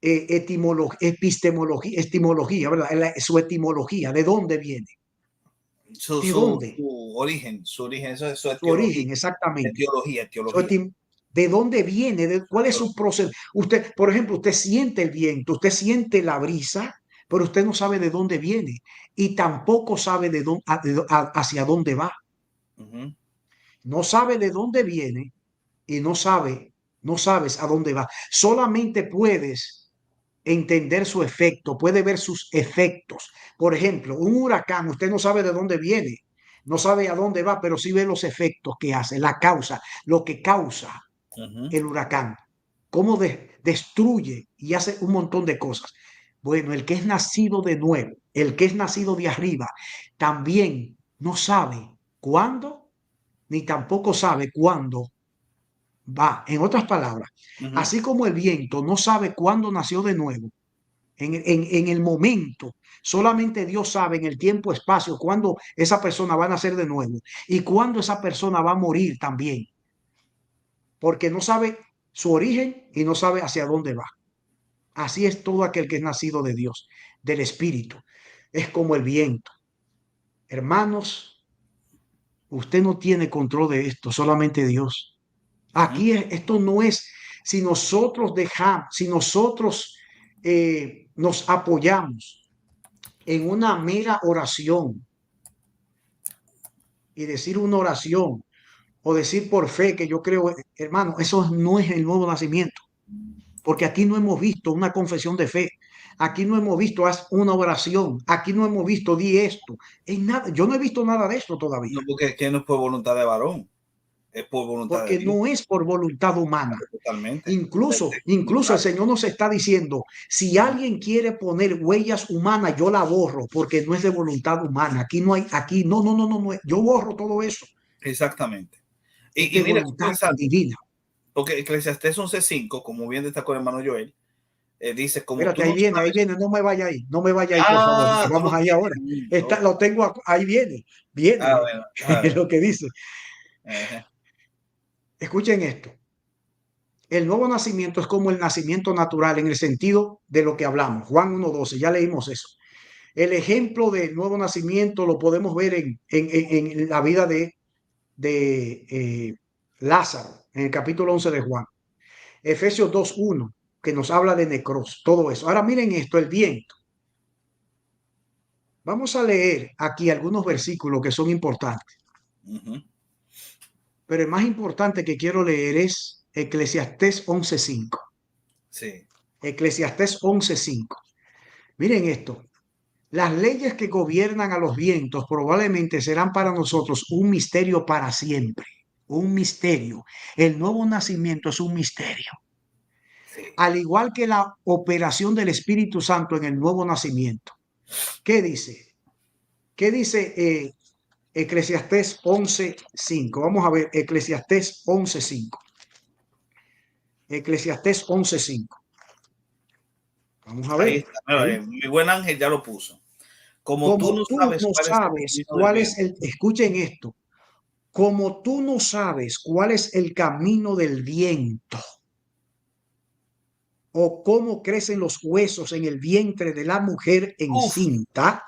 epistemología, ¿verdad? Su etimología, ¿de dónde viene? ¿De dónde? Su origen, eso es su Su etiología. origen, exactamente. Etiología. ¿De dónde viene? ¿Cuál es su proceso? Usted, por ejemplo, usted siente el viento, usted siente la brisa, pero usted no sabe de dónde viene y tampoco sabe hacia dónde va. No sabe de dónde viene y no sabes a dónde va. Solamente puedes entender su efecto, puede ver sus efectos. Por ejemplo, un huracán, usted no sabe de dónde viene, no sabe a dónde va, pero sí ve los efectos que hace, la causa, lo que causa el huracán, cómo destruye y hace un montón de cosas. Bueno, el que es nacido de nuevo, el que es nacido de arriba, también no sabe cuándo, ni tampoco sabe cuándo va. En otras palabras, así como el viento no sabe cuándo nació de nuevo, en el momento, solamente Dios sabe en el tiempo, espacio, cuándo esa persona va a nacer de nuevo y cuándo esa persona va a morir también. Porque no sabe su origen y no sabe hacia dónde va. Así es todo aquel que es nacido de Dios, del Espíritu. Es como el viento. Hermanos, usted no tiene control de esto, solamente Dios. Aquí esto no es, si nosotros dejamos, si nosotros nos apoyamos en una mera oración y decir una oración o decir por fe que yo creo, hermano, eso no es el nuevo nacimiento. Porque aquí no hemos visto una confesión de fe. Aquí no hemos visto una oración. Aquí no hemos visto di esto. Nada. Yo no he visto nada de esto todavía. No, porque es que no es por voluntad de varón. Es por voluntad porque de Dios. no es por voluntad humana. Totalmente. Incluso el Señor nos está diciendo, si alguien quiere poner huellas humanas, yo la borro, porque no es de voluntad humana. Aquí no hay, no. Yo borro todo eso. Exactamente. Y mira, voluntad divina. Porque Eclesiastés 11:5, como bien destacó el hermano Joel, dice, como tú Espérate, no ahí sabes. viene, no me vaya ahí, no me vaya ahí, por favor, que Tú lo vamos ahí tienes. ahora. Lo tengo, ahí viene, Bueno, a ver. lo que dice. Ajá. Escuchen esto. El nuevo nacimiento es como el nacimiento natural en el sentido de lo que hablamos. Juan 1:12, ya leímos eso. El ejemplo del nuevo nacimiento lo podemos ver en la vida de Lázaro, en el capítulo 11 de Juan. Efesios 2:1, que nos habla de necros, todo eso. Ahora miren esto, el viento. Vamos a leer aquí algunos versículos que son importantes, Ujú. pero el más importante que quiero leer es Eclesiastés 11:5. Sí. Eclesiastés 11:5. Miren esto. Las leyes que gobiernan a los vientos probablemente serán para nosotros un misterio para siempre. Un misterio. El nuevo nacimiento es un misterio. Sí. Al igual que la operación del Espíritu Santo en el nuevo nacimiento. ¿Qué dice? ¿Qué dice Eclesiastés 11:5? Vamos a ver, Eclesiastés 11:5. Eclesiastés 11:5. Vamos a Ahí ver. está. Ahí. Mi buen ángel ya lo puso. Como tú no Como tú sabes no cuál es el sabes camino del cuál es viento. el, escuchen esto, como tú no sabes cuál es el camino del viento o cómo crecen los huesos en el vientre de la mujer Uf, encinta,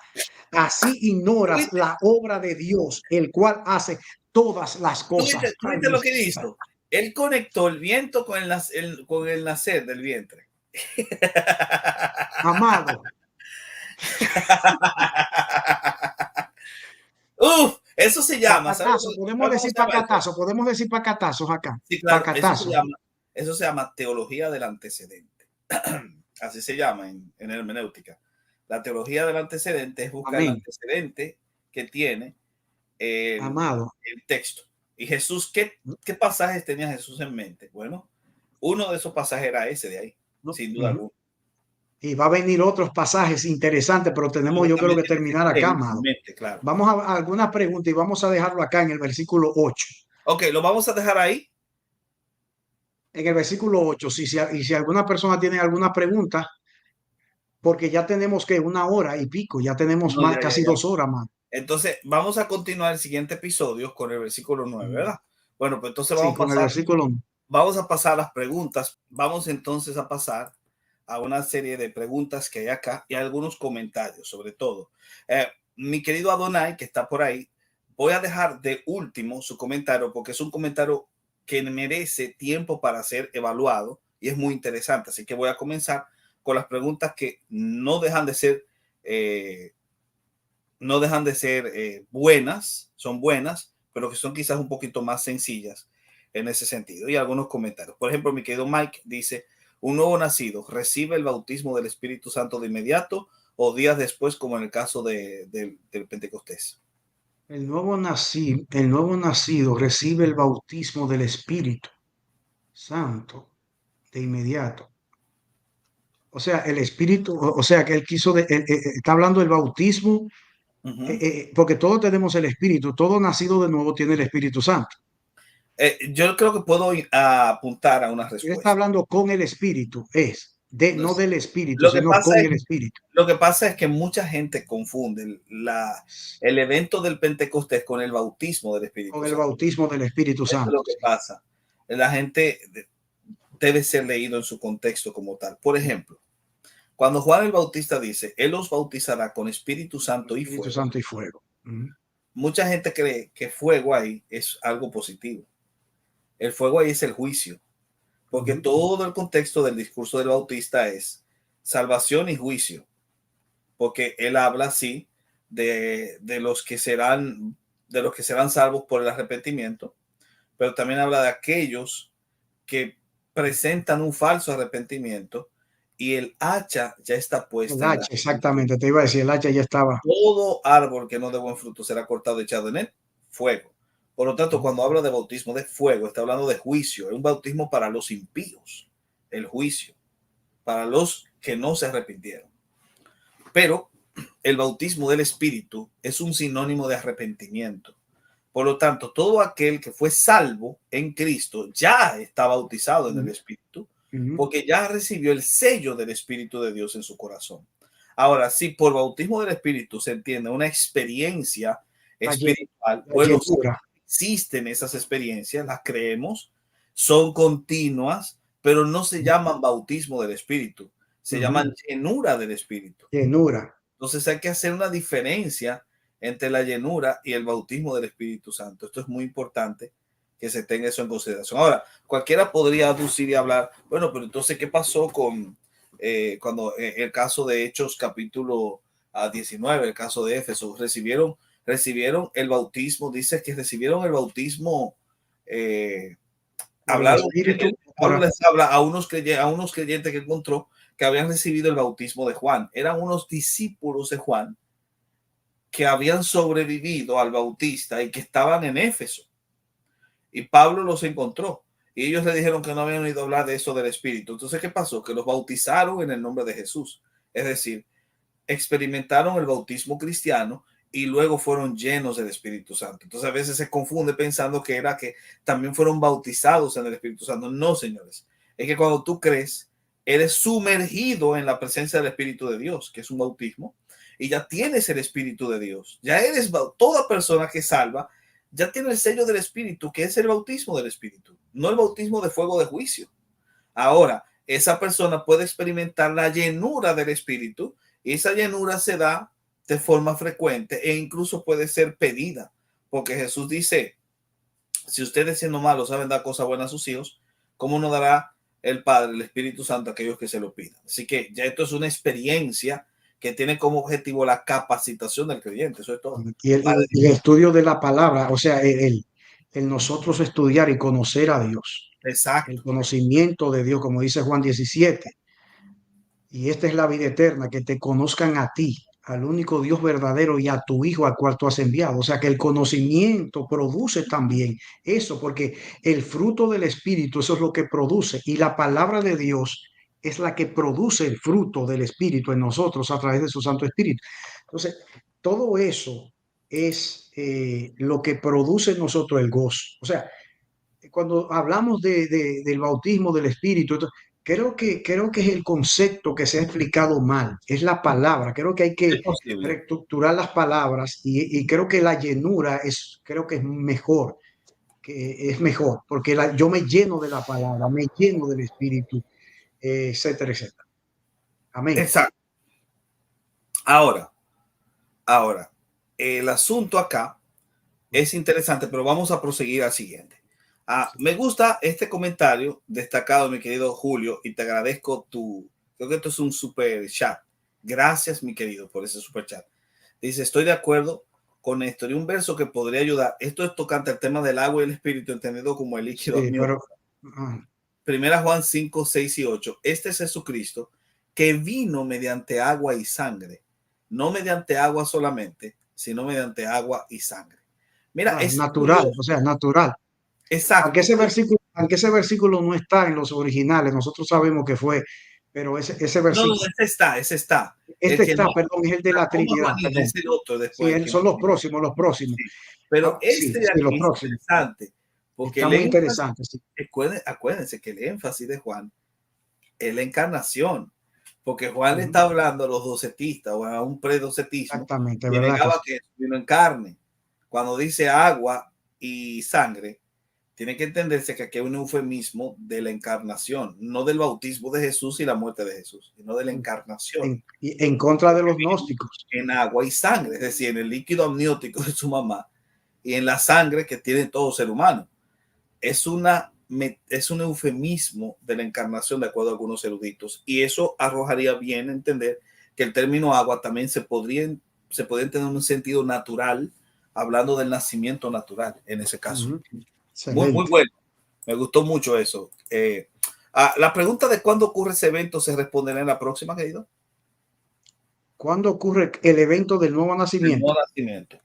así ignoras ¿tuviste, la obra de Dios, el cual hace todas las cosas. Ay, tuviste lo Dios. que hizo? Él conectó el viento con con el nacer del vientre. Amado, Uf, eso se llama, pacatazo, podemos ¿sabe cómo decir se llama eso? pacatazo, podemos decir pacatazos acá, Sí, claro, pacatazo. eso se llama teología del antecedente. Así se llama en hermenéutica. La teología del antecedente es buscar el Amén, antecedente que tiene amado. el texto. Y Jesús, ¿qué pasajes tenía Jesús en mente? Bueno, uno de esos pasajes era ese de ahí, ¿No? sin duda Ujú. alguna. Y va a venir otros pasajes interesantes, pero tenemos, Uno yo creo también que tiene terminar que acá, en amado. mente, claro. Vamos a algunas preguntas y vamos a dejarlo acá en el versículo 8. Ok, lo vamos a dejar ahí. En el versículo 8, y si alguna persona tiene alguna pregunta, porque ya tenemos que 1 hora y pico, ya tenemos No, más, ya, ya, casi ya. 2 horas más. Entonces, vamos a continuar el siguiente episodio con el versículo 9, Mm. ¿verdad? Bueno, pues entonces Sí, con el versículo. vamos a pasar las preguntas. Vamos entonces a pasar a una serie de preguntas que hay acá y algunos comentarios, sobre todo. Mi querido Adonai, que está por ahí, voy a dejar de último su comentario porque es un comentario que merece tiempo para ser evaluado y es muy interesante. Así que voy a comenzar con las preguntas que eh, no dejan de ser buenas, son buenas, pero que son quizás un poquito más sencillas en ese sentido. Y algunos comentarios. Por ejemplo, mi querido Mike dice, un nuevo nacido recibe el bautismo del Espíritu Santo de inmediato o días después, como en el caso del Pentecostés. El nuevo nacido recibe el bautismo del Espíritu Santo de inmediato. O sea, el Espíritu, o sea, que él quiso, está hablando del bautismo, Uh -huh. porque todos tenemos el Espíritu, todo nacido de nuevo tiene el Espíritu Santo. Yo creo que puedo apuntar a una Él está respuesta. hablando con el Espíritu, no del Espíritu, Lo que sino pasa con es, el Espíritu. lo que pasa es que mucha gente confunde el evento del Pentecostés con el bautismo del Espíritu Con el Santo. bautismo del Espíritu Eso es Santo. lo que pasa. La gente debe ser leído en su contexto como tal. Por ejemplo, cuando Juan el Bautista dice, Él los bautizará con Espíritu Santo y Espíritu fuego, Santo y fuego. mucha gente cree que fuego ahí es algo positivo. El fuego ahí es el juicio, porque todo el contexto del discurso del Bautista es salvación y juicio, porque él habla así de los que serán salvos por el arrepentimiento, pero también habla de aquellos que presentan un falso arrepentimiento y el hacha ya está El puesta en la hacha, exactamente, te iba a decir, el hacha ya estaba. todo árbol que no dé buen fruto será cortado y echado en él fuego. Por lo tanto, cuando habla de bautismo de fuego, está hablando de juicio. Es un bautismo para los impíos, el juicio, para los que no se arrepintieron. Pero el bautismo del Espíritu es un sinónimo de arrepentimiento. Por lo tanto, todo aquel que fue salvo en Cristo ya está bautizado en el Espíritu, porque ya recibió el sello del Espíritu de Dios en su corazón. Ahora, si por bautismo del Espíritu se entiende una experiencia espiritual, bueno, existen esas experiencias, las creemos, son continuas, pero no se llaman bautismo del Espíritu, se llaman llenura del Espíritu. Llenura. Entonces hay que hacer una diferencia entre la llenura y el bautismo del Espíritu Santo. Esto es muy importante que se tenga eso en consideración. Ahora, cualquiera podría aducir y hablar, bueno, pero entonces, ¿qué pasó con cuando el caso de Hechos capítulo 19, el caso de Éfeso, recibieron el bautismo? Dice que recibieron el bautismo, Pablo les habla a unos creyentes que encontró que habían recibido el bautismo de Juan. Eran unos discípulos de Juan que habían sobrevivido al Bautista y que estaban en Éfeso. Y Pablo los encontró. Y ellos le dijeron que no habían oído hablar de eso del Espíritu. Entonces, ¿qué pasó? Que los bautizaron en el nombre de Jesús. Es decir, experimentaron el bautismo cristiano y luego fueron llenos del Espíritu Santo. Entonces, a veces se confunde pensando que era que también fueron bautizados en el Espíritu Santo. No, señores. Es que cuando tú crees, eres sumergido en la presencia del Espíritu de Dios, que es un bautismo, y ya tienes el Espíritu de Dios. Ya eres, toda persona que salva ya tiene el sello del Espíritu, que es el bautismo del Espíritu, no el bautismo de fuego de juicio. Ahora, esa persona puede experimentar la llenura del Espíritu y esa llenura se da de forma frecuente e incluso puede ser pedida, porque Jesús dice, si ustedes siendo malos saben dar cosas buenas a sus hijos, ¿cómo no dará el Padre, el Espíritu Santo a aquellos que se lo pidan? Así que ya esto es una experiencia que tiene como objetivo la capacitación del creyente. Eso es todo. Y el estudio de la palabra, o sea, el nosotros estudiar y conocer a Dios. Exacto. El conocimiento de Dios, como dice Juan 17. Y esta es la vida eterna, que te conozcan a ti, al único Dios verdadero, y a tu Hijo al cual tú has enviado. O sea que el conocimiento produce también eso, porque el fruto del Espíritu, eso es lo que produce. Y la palabra de Dios es la que produce el fruto del Espíritu en nosotros a través de su Santo Espíritu. Entonces, todo eso es lo que produce en nosotros el gozo. O sea, cuando hablamos del bautismo del Espíritu, creo que es el concepto que se ha explicado mal, es la palabra. Creo que hay que reestructurar las palabras y creo que la llenura creo que es mejor, porque yo me lleno de la palabra, me lleno del Espíritu, etcétera, etcétera. Amén. Exacto. Ahora, el asunto acá es interesante, pero vamos a proseguir al siguiente. Me gusta este comentario destacado, mi querido Julio, y te agradezco creo que esto es un super chat. Gracias, mi querido, por ese super chat. Dice, estoy de acuerdo con esto. Y un verso que podría ayudar. Esto es tocante al tema del agua y el espíritu, entendido como el líquido. Sí, Primera Juan 5, 6 y 8. Este es Jesucristo que vino mediante agua y sangre. No mediante agua solamente, sino mediante agua y sangre. Mira, es natural, curioso. O sea, natural. Exacto. Aunque ese versículo no está en los originales, nosotros sabemos que fue, pero ese versículo. No, ese está. Perdón, es el de la Trinidad. Es el otro después. Sí, son los próximos. Sí. Pero este de aquí es interesante. Porque está muy interesante. Sí. Acuérdense que el énfasis de Juan es la encarnación. Porque Juan le está hablando a los docetistas o a un predocetismo. Exactamente, que negaba que vino en carne. Cuando dice agua y sangre, tiene que entenderse que aquí hay un eufemismo de la encarnación, no del bautismo de Jesús y la muerte de Jesús, sino de la encarnación. En contra de los gnósticos. En agua y sangre, es decir, en el líquido amniótico de su mamá y en la sangre que tiene todo ser humano. Es un eufemismo de la encarnación, de acuerdo a algunos eruditos, y eso arrojaría bien entender que el término agua también se podría tener un sentido natural, hablando del nacimiento natural en ese caso. Muy bueno. Me gustó mucho eso. La pregunta de cuándo ocurre ese evento se responderá en la próxima, querido. ¿Cuándo ocurre el evento del nuevo nacimiento? El nuevo nacimiento.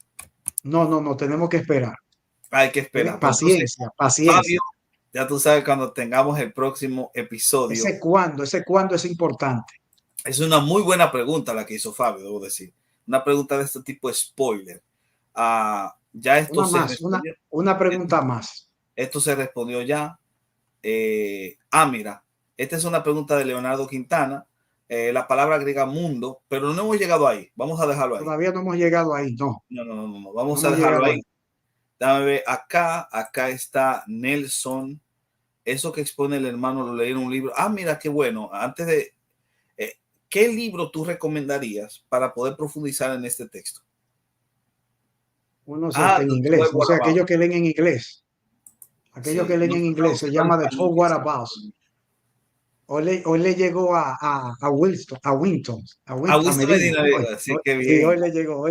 No, tenemos que esperar. Hay que esperar. Paciencia. Fabio, ya tú sabes, cuando tengamos el próximo episodio. ¿Ese cuándo es importante? Es una muy buena pregunta la que hizo Fabio, debo decir. Una pregunta de este tipo spoiler. Ya esto una pregunta más. Esto se respondió ya. Mira, Esta es una pregunta de Leonardo Quintana. La palabra griega mundo, pero no hemos llegado ahí. Vamos a dejarlo ahí. Todavía no hemos llegado ahí, no. No. Vamos No a hemos dejarlo llegado ahí. ahí. Dame ver. Acá está Nelson. Eso que expone el hermano lo leí en un libro. Ah, mira, qué bueno. Antes de... ¿Qué libro tú recomendarías para poder profundizar en este texto? Uno Ah, en The inglés, 12 o sea, aquellos Whereabouts. que leen en inglés. Aquellos que Sí, leen no en está inglés se traducido al llama The español 12 Whereabouts. quizás. Hoy le llegó a Winston, A A Winston Medina. Medina, sí, qué Sí, bien. hoy le llegó.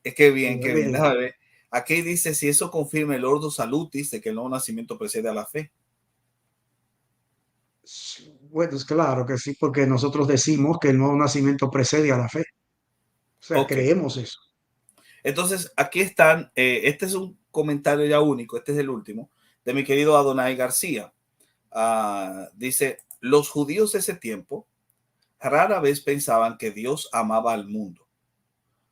Es que Sí, bien, hoy qué le bien. llegó. Déjame ver. Aquí dice si eso confirma el Ordo Salutis de que el nuevo nacimiento precede a la fe. Bueno, es claro que sí, porque nosotros decimos que el nuevo nacimiento precede a la fe. O sea, Ok. creemos eso. Entonces, aquí están. Este es un comentario ya único. Este es el último de mi querido Adonai García. Dice: los judíos de ese tiempo rara vez pensaban que Dios amaba al mundo.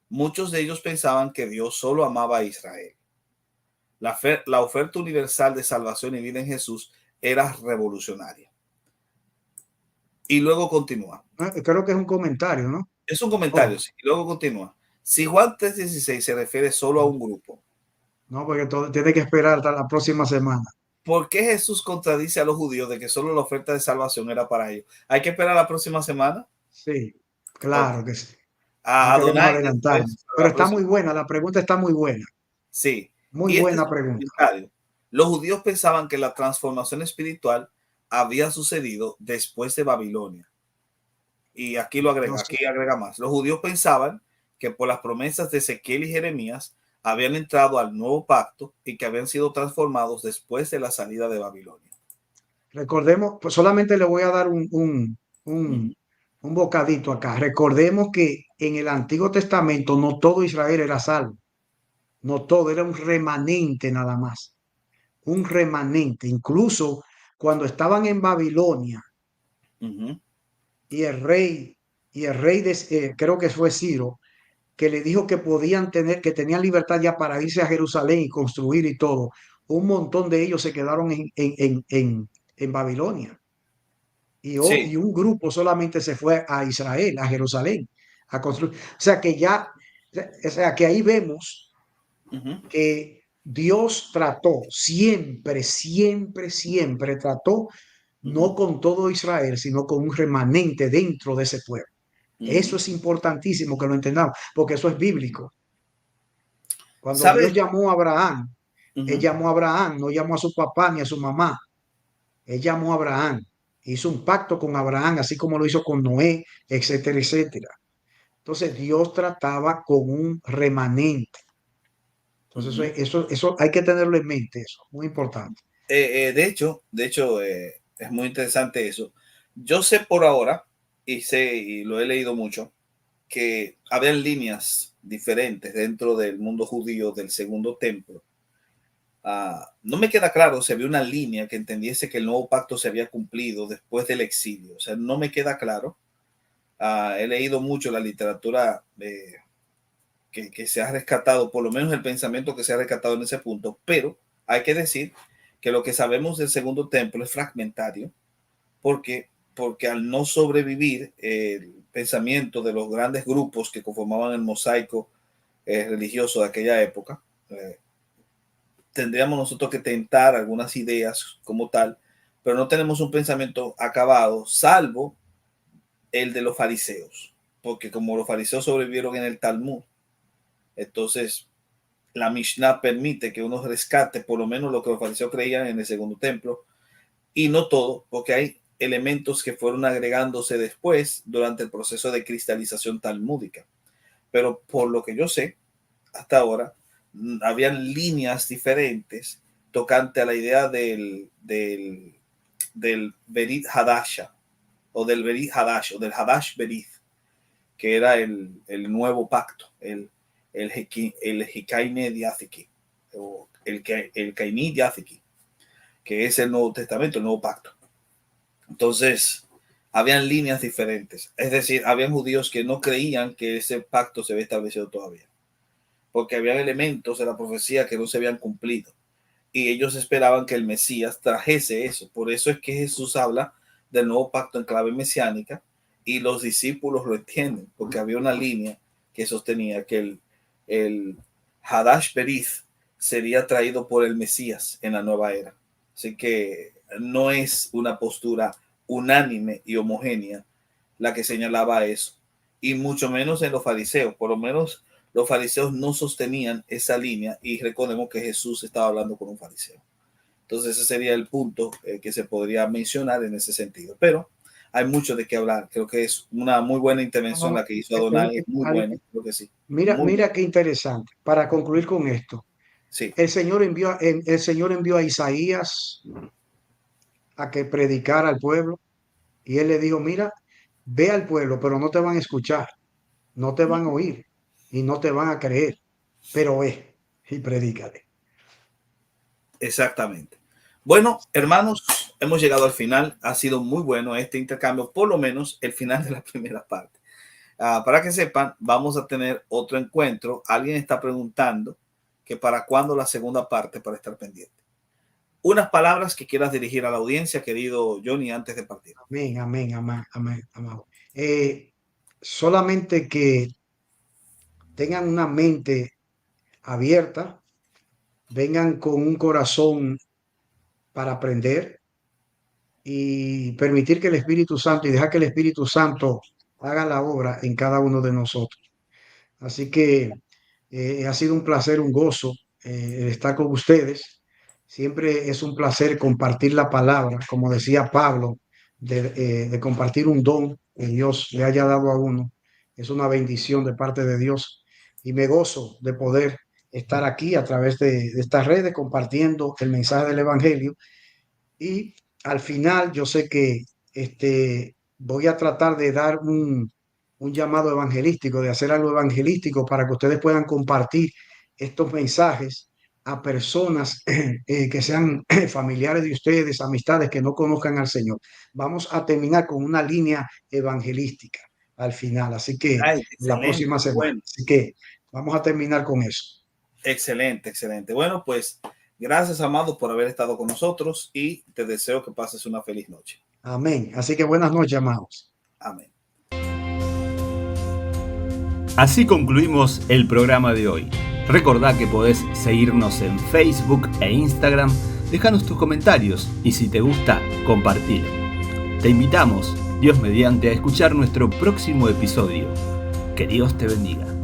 Muchos de ellos pensaban que Dios solo amaba a Israel. La oferta universal de salvación y vida en Jesús era revolucionaria. Y luego continúa. Creo que es un comentario, ¿no? Es un comentario, Oh, sí. Y luego continúa. Si Juan 3:16 se refiere solo a un grupo, no, porque todo, tiene que esperar hasta la próxima semana. ¿por qué Jesús contradice a los judíos de que solo la oferta de salvación era para ellos? ¿Hay que esperar la próxima semana? Sí, Ok. claro que sí. A No queremos Adonai adelantarnos. después, Pero la está próxima. muy buena, la pregunta está muy buena. Sí. Muy Y este es buena un pregunta. comentario. Los judíos pensaban que la transformación espiritual había sucedido después de Babilonia. Y aquí lo agrega, Entonces, aquí agrega más. Los judíos pensaban que por las promesas de Ezequiel y Jeremías habían entrado al nuevo pacto y que habían sido transformados después de la salida de Babilonia. recordemos, pues solamente le voy a dar Ujú, un bocadito acá. Recordemos que en el Antiguo Testamento no todo Israel era salvo, no todo, era un remanente nada más, un remanente. Incluso cuando estaban en Babilonia ujú, y el rey creo que fue Ciro, que le dijo que podían tener, que tenían libertad ya para irse a Jerusalén y construir y todo. Un montón de ellos se quedaron en Babilonia. sí. Y un grupo solamente se fue a Israel, a Jerusalén, a construir. O sea que ya, o sea que ahí vemos Ujú, que Dios trató siempre trató, ujú, no con todo Israel, sino con un remanente dentro de ese pueblo. Eso ujú. es importantísimo que lo entendamos, porque eso es bíblico. Cuando Dios ¿Sabes? llamó a Abraham, él Ujú. llamó a Abraham, no llamó a su papá ni a su mamá. Él llamó a Abraham, hizo un pacto con Abraham, así como lo hizo con Noé, etcétera, etcétera. Entonces Dios trataba con un remanente. Entonces Ujú. eso hay que tenerlo en mente, eso, muy importante. De hecho, es muy interesante eso. Yo sé por ahora, y lo he leído mucho, que habían líneas diferentes dentro del mundo judío del segundo templo. No me queda claro si había una línea que entendiese que el nuevo pacto se había cumplido después del exilio. O sea, no me queda claro. He leído mucho la literatura que se ha rescatado, por lo menos el pensamiento que se ha rescatado en ese punto, pero hay que decir que lo que sabemos del segundo templo es fragmentario, porque al no sobrevivir el pensamiento de los grandes grupos que conformaban el mosaico religioso de aquella época, tendríamos nosotros que tentar algunas ideas como tal, pero no tenemos un pensamiento acabado, salvo el de los fariseos, porque como los fariseos sobrevivieron en el Talmud, entonces la Mishnah permite que uno rescate por lo menos lo que los fariseos creían en el segundo templo, y no todo, porque hay elementos que fueron agregándose después durante el proceso de cristalización talmúdica. Pero por lo que yo sé, hasta ahora, habían líneas diferentes tocante a la idea del Berit Hadasha, o del Berit Hadash, o del Hadash Berit, que era el nuevo pacto, el Hikaine Diathiki, o el Kaini Diathiki, que es el Nuevo Testamento, el Nuevo Pacto. Entonces, habían líneas diferentes. Es decir, habían judíos que no creían que ese pacto se había establecido todavía, porque habían elementos de la profecía que no se habían cumplido. Y ellos esperaban que el Mesías trajese eso. Por eso es que Jesús habla del nuevo pacto en clave mesiánica, y los discípulos lo entienden, porque había una línea que sostenía que el Hadash Berith sería traído por el Mesías en la nueva era. Así que no es una postura unánime y homogénea la que señalaba eso, y mucho menos en los fariseos. Por lo menos los fariseos no sostenían esa línea, y recordemos que Jesús estaba hablando con un fariseo. Entonces ese sería el punto que se podría mencionar en ese sentido. Pero hay mucho de qué hablar. Creo que es una muy buena intervención la que hizo Adonai. Es muy buena, creo que sí. Mira qué interesante. Para concluir con esto, Sí. el Señor envió a Isaías a que predicara al pueblo, y él le dijo, mira, ve al pueblo, pero no te van a escuchar, no te van a oír y no te van a creer, pero ve y predícale. Exactamente. Bueno, hermanos, hemos llegado al final. Ha sido muy bueno este intercambio, por lo menos el final de la primera parte. Para que sepan, vamos a tener otro encuentro. Alguien está preguntando que para cuándo la segunda parte, para estar pendiente. Unas palabras que quieras dirigir a la audiencia, querido Johnny, antes de partir. Amén, amén, amén, amén, amén. Solamente que tengan una mente abierta, vengan con un corazón para aprender y permitir que el Espíritu Santo y dejar que el Espíritu Santo haga la obra en cada uno de nosotros. Así que ha sido un placer, un gozo estar con ustedes. Siempre es un placer compartir la palabra, como decía Pablo, de compartir un don que Dios le haya dado a uno. Es una bendición de parte de Dios, y me gozo de poder estar aquí a través de estas redes compartiendo el mensaje del Evangelio. Y al final yo sé que voy a tratar de dar un llamado evangelístico, de hacer algo evangelístico para que ustedes puedan compartir estos mensajes a personas que sean familiares de ustedes, amistades que no conozcan al Señor. Vamos a terminar con una línea evangelística al final, así que Ay, la próxima semana. Bueno. Así que vamos a terminar con eso. Excelente, excelente. Bueno, pues gracias, amado, por haber estado con nosotros, y te deseo que pases una feliz noche. Amén. Así que buenas noches, amados. Amén. Así concluimos el programa de hoy. Recordá que podés seguirnos en Facebook e Instagram, dejanos tus comentarios y si te gusta, compartilo. Te invitamos, Dios mediante, a escuchar nuestro próximo episodio. Que Dios te bendiga.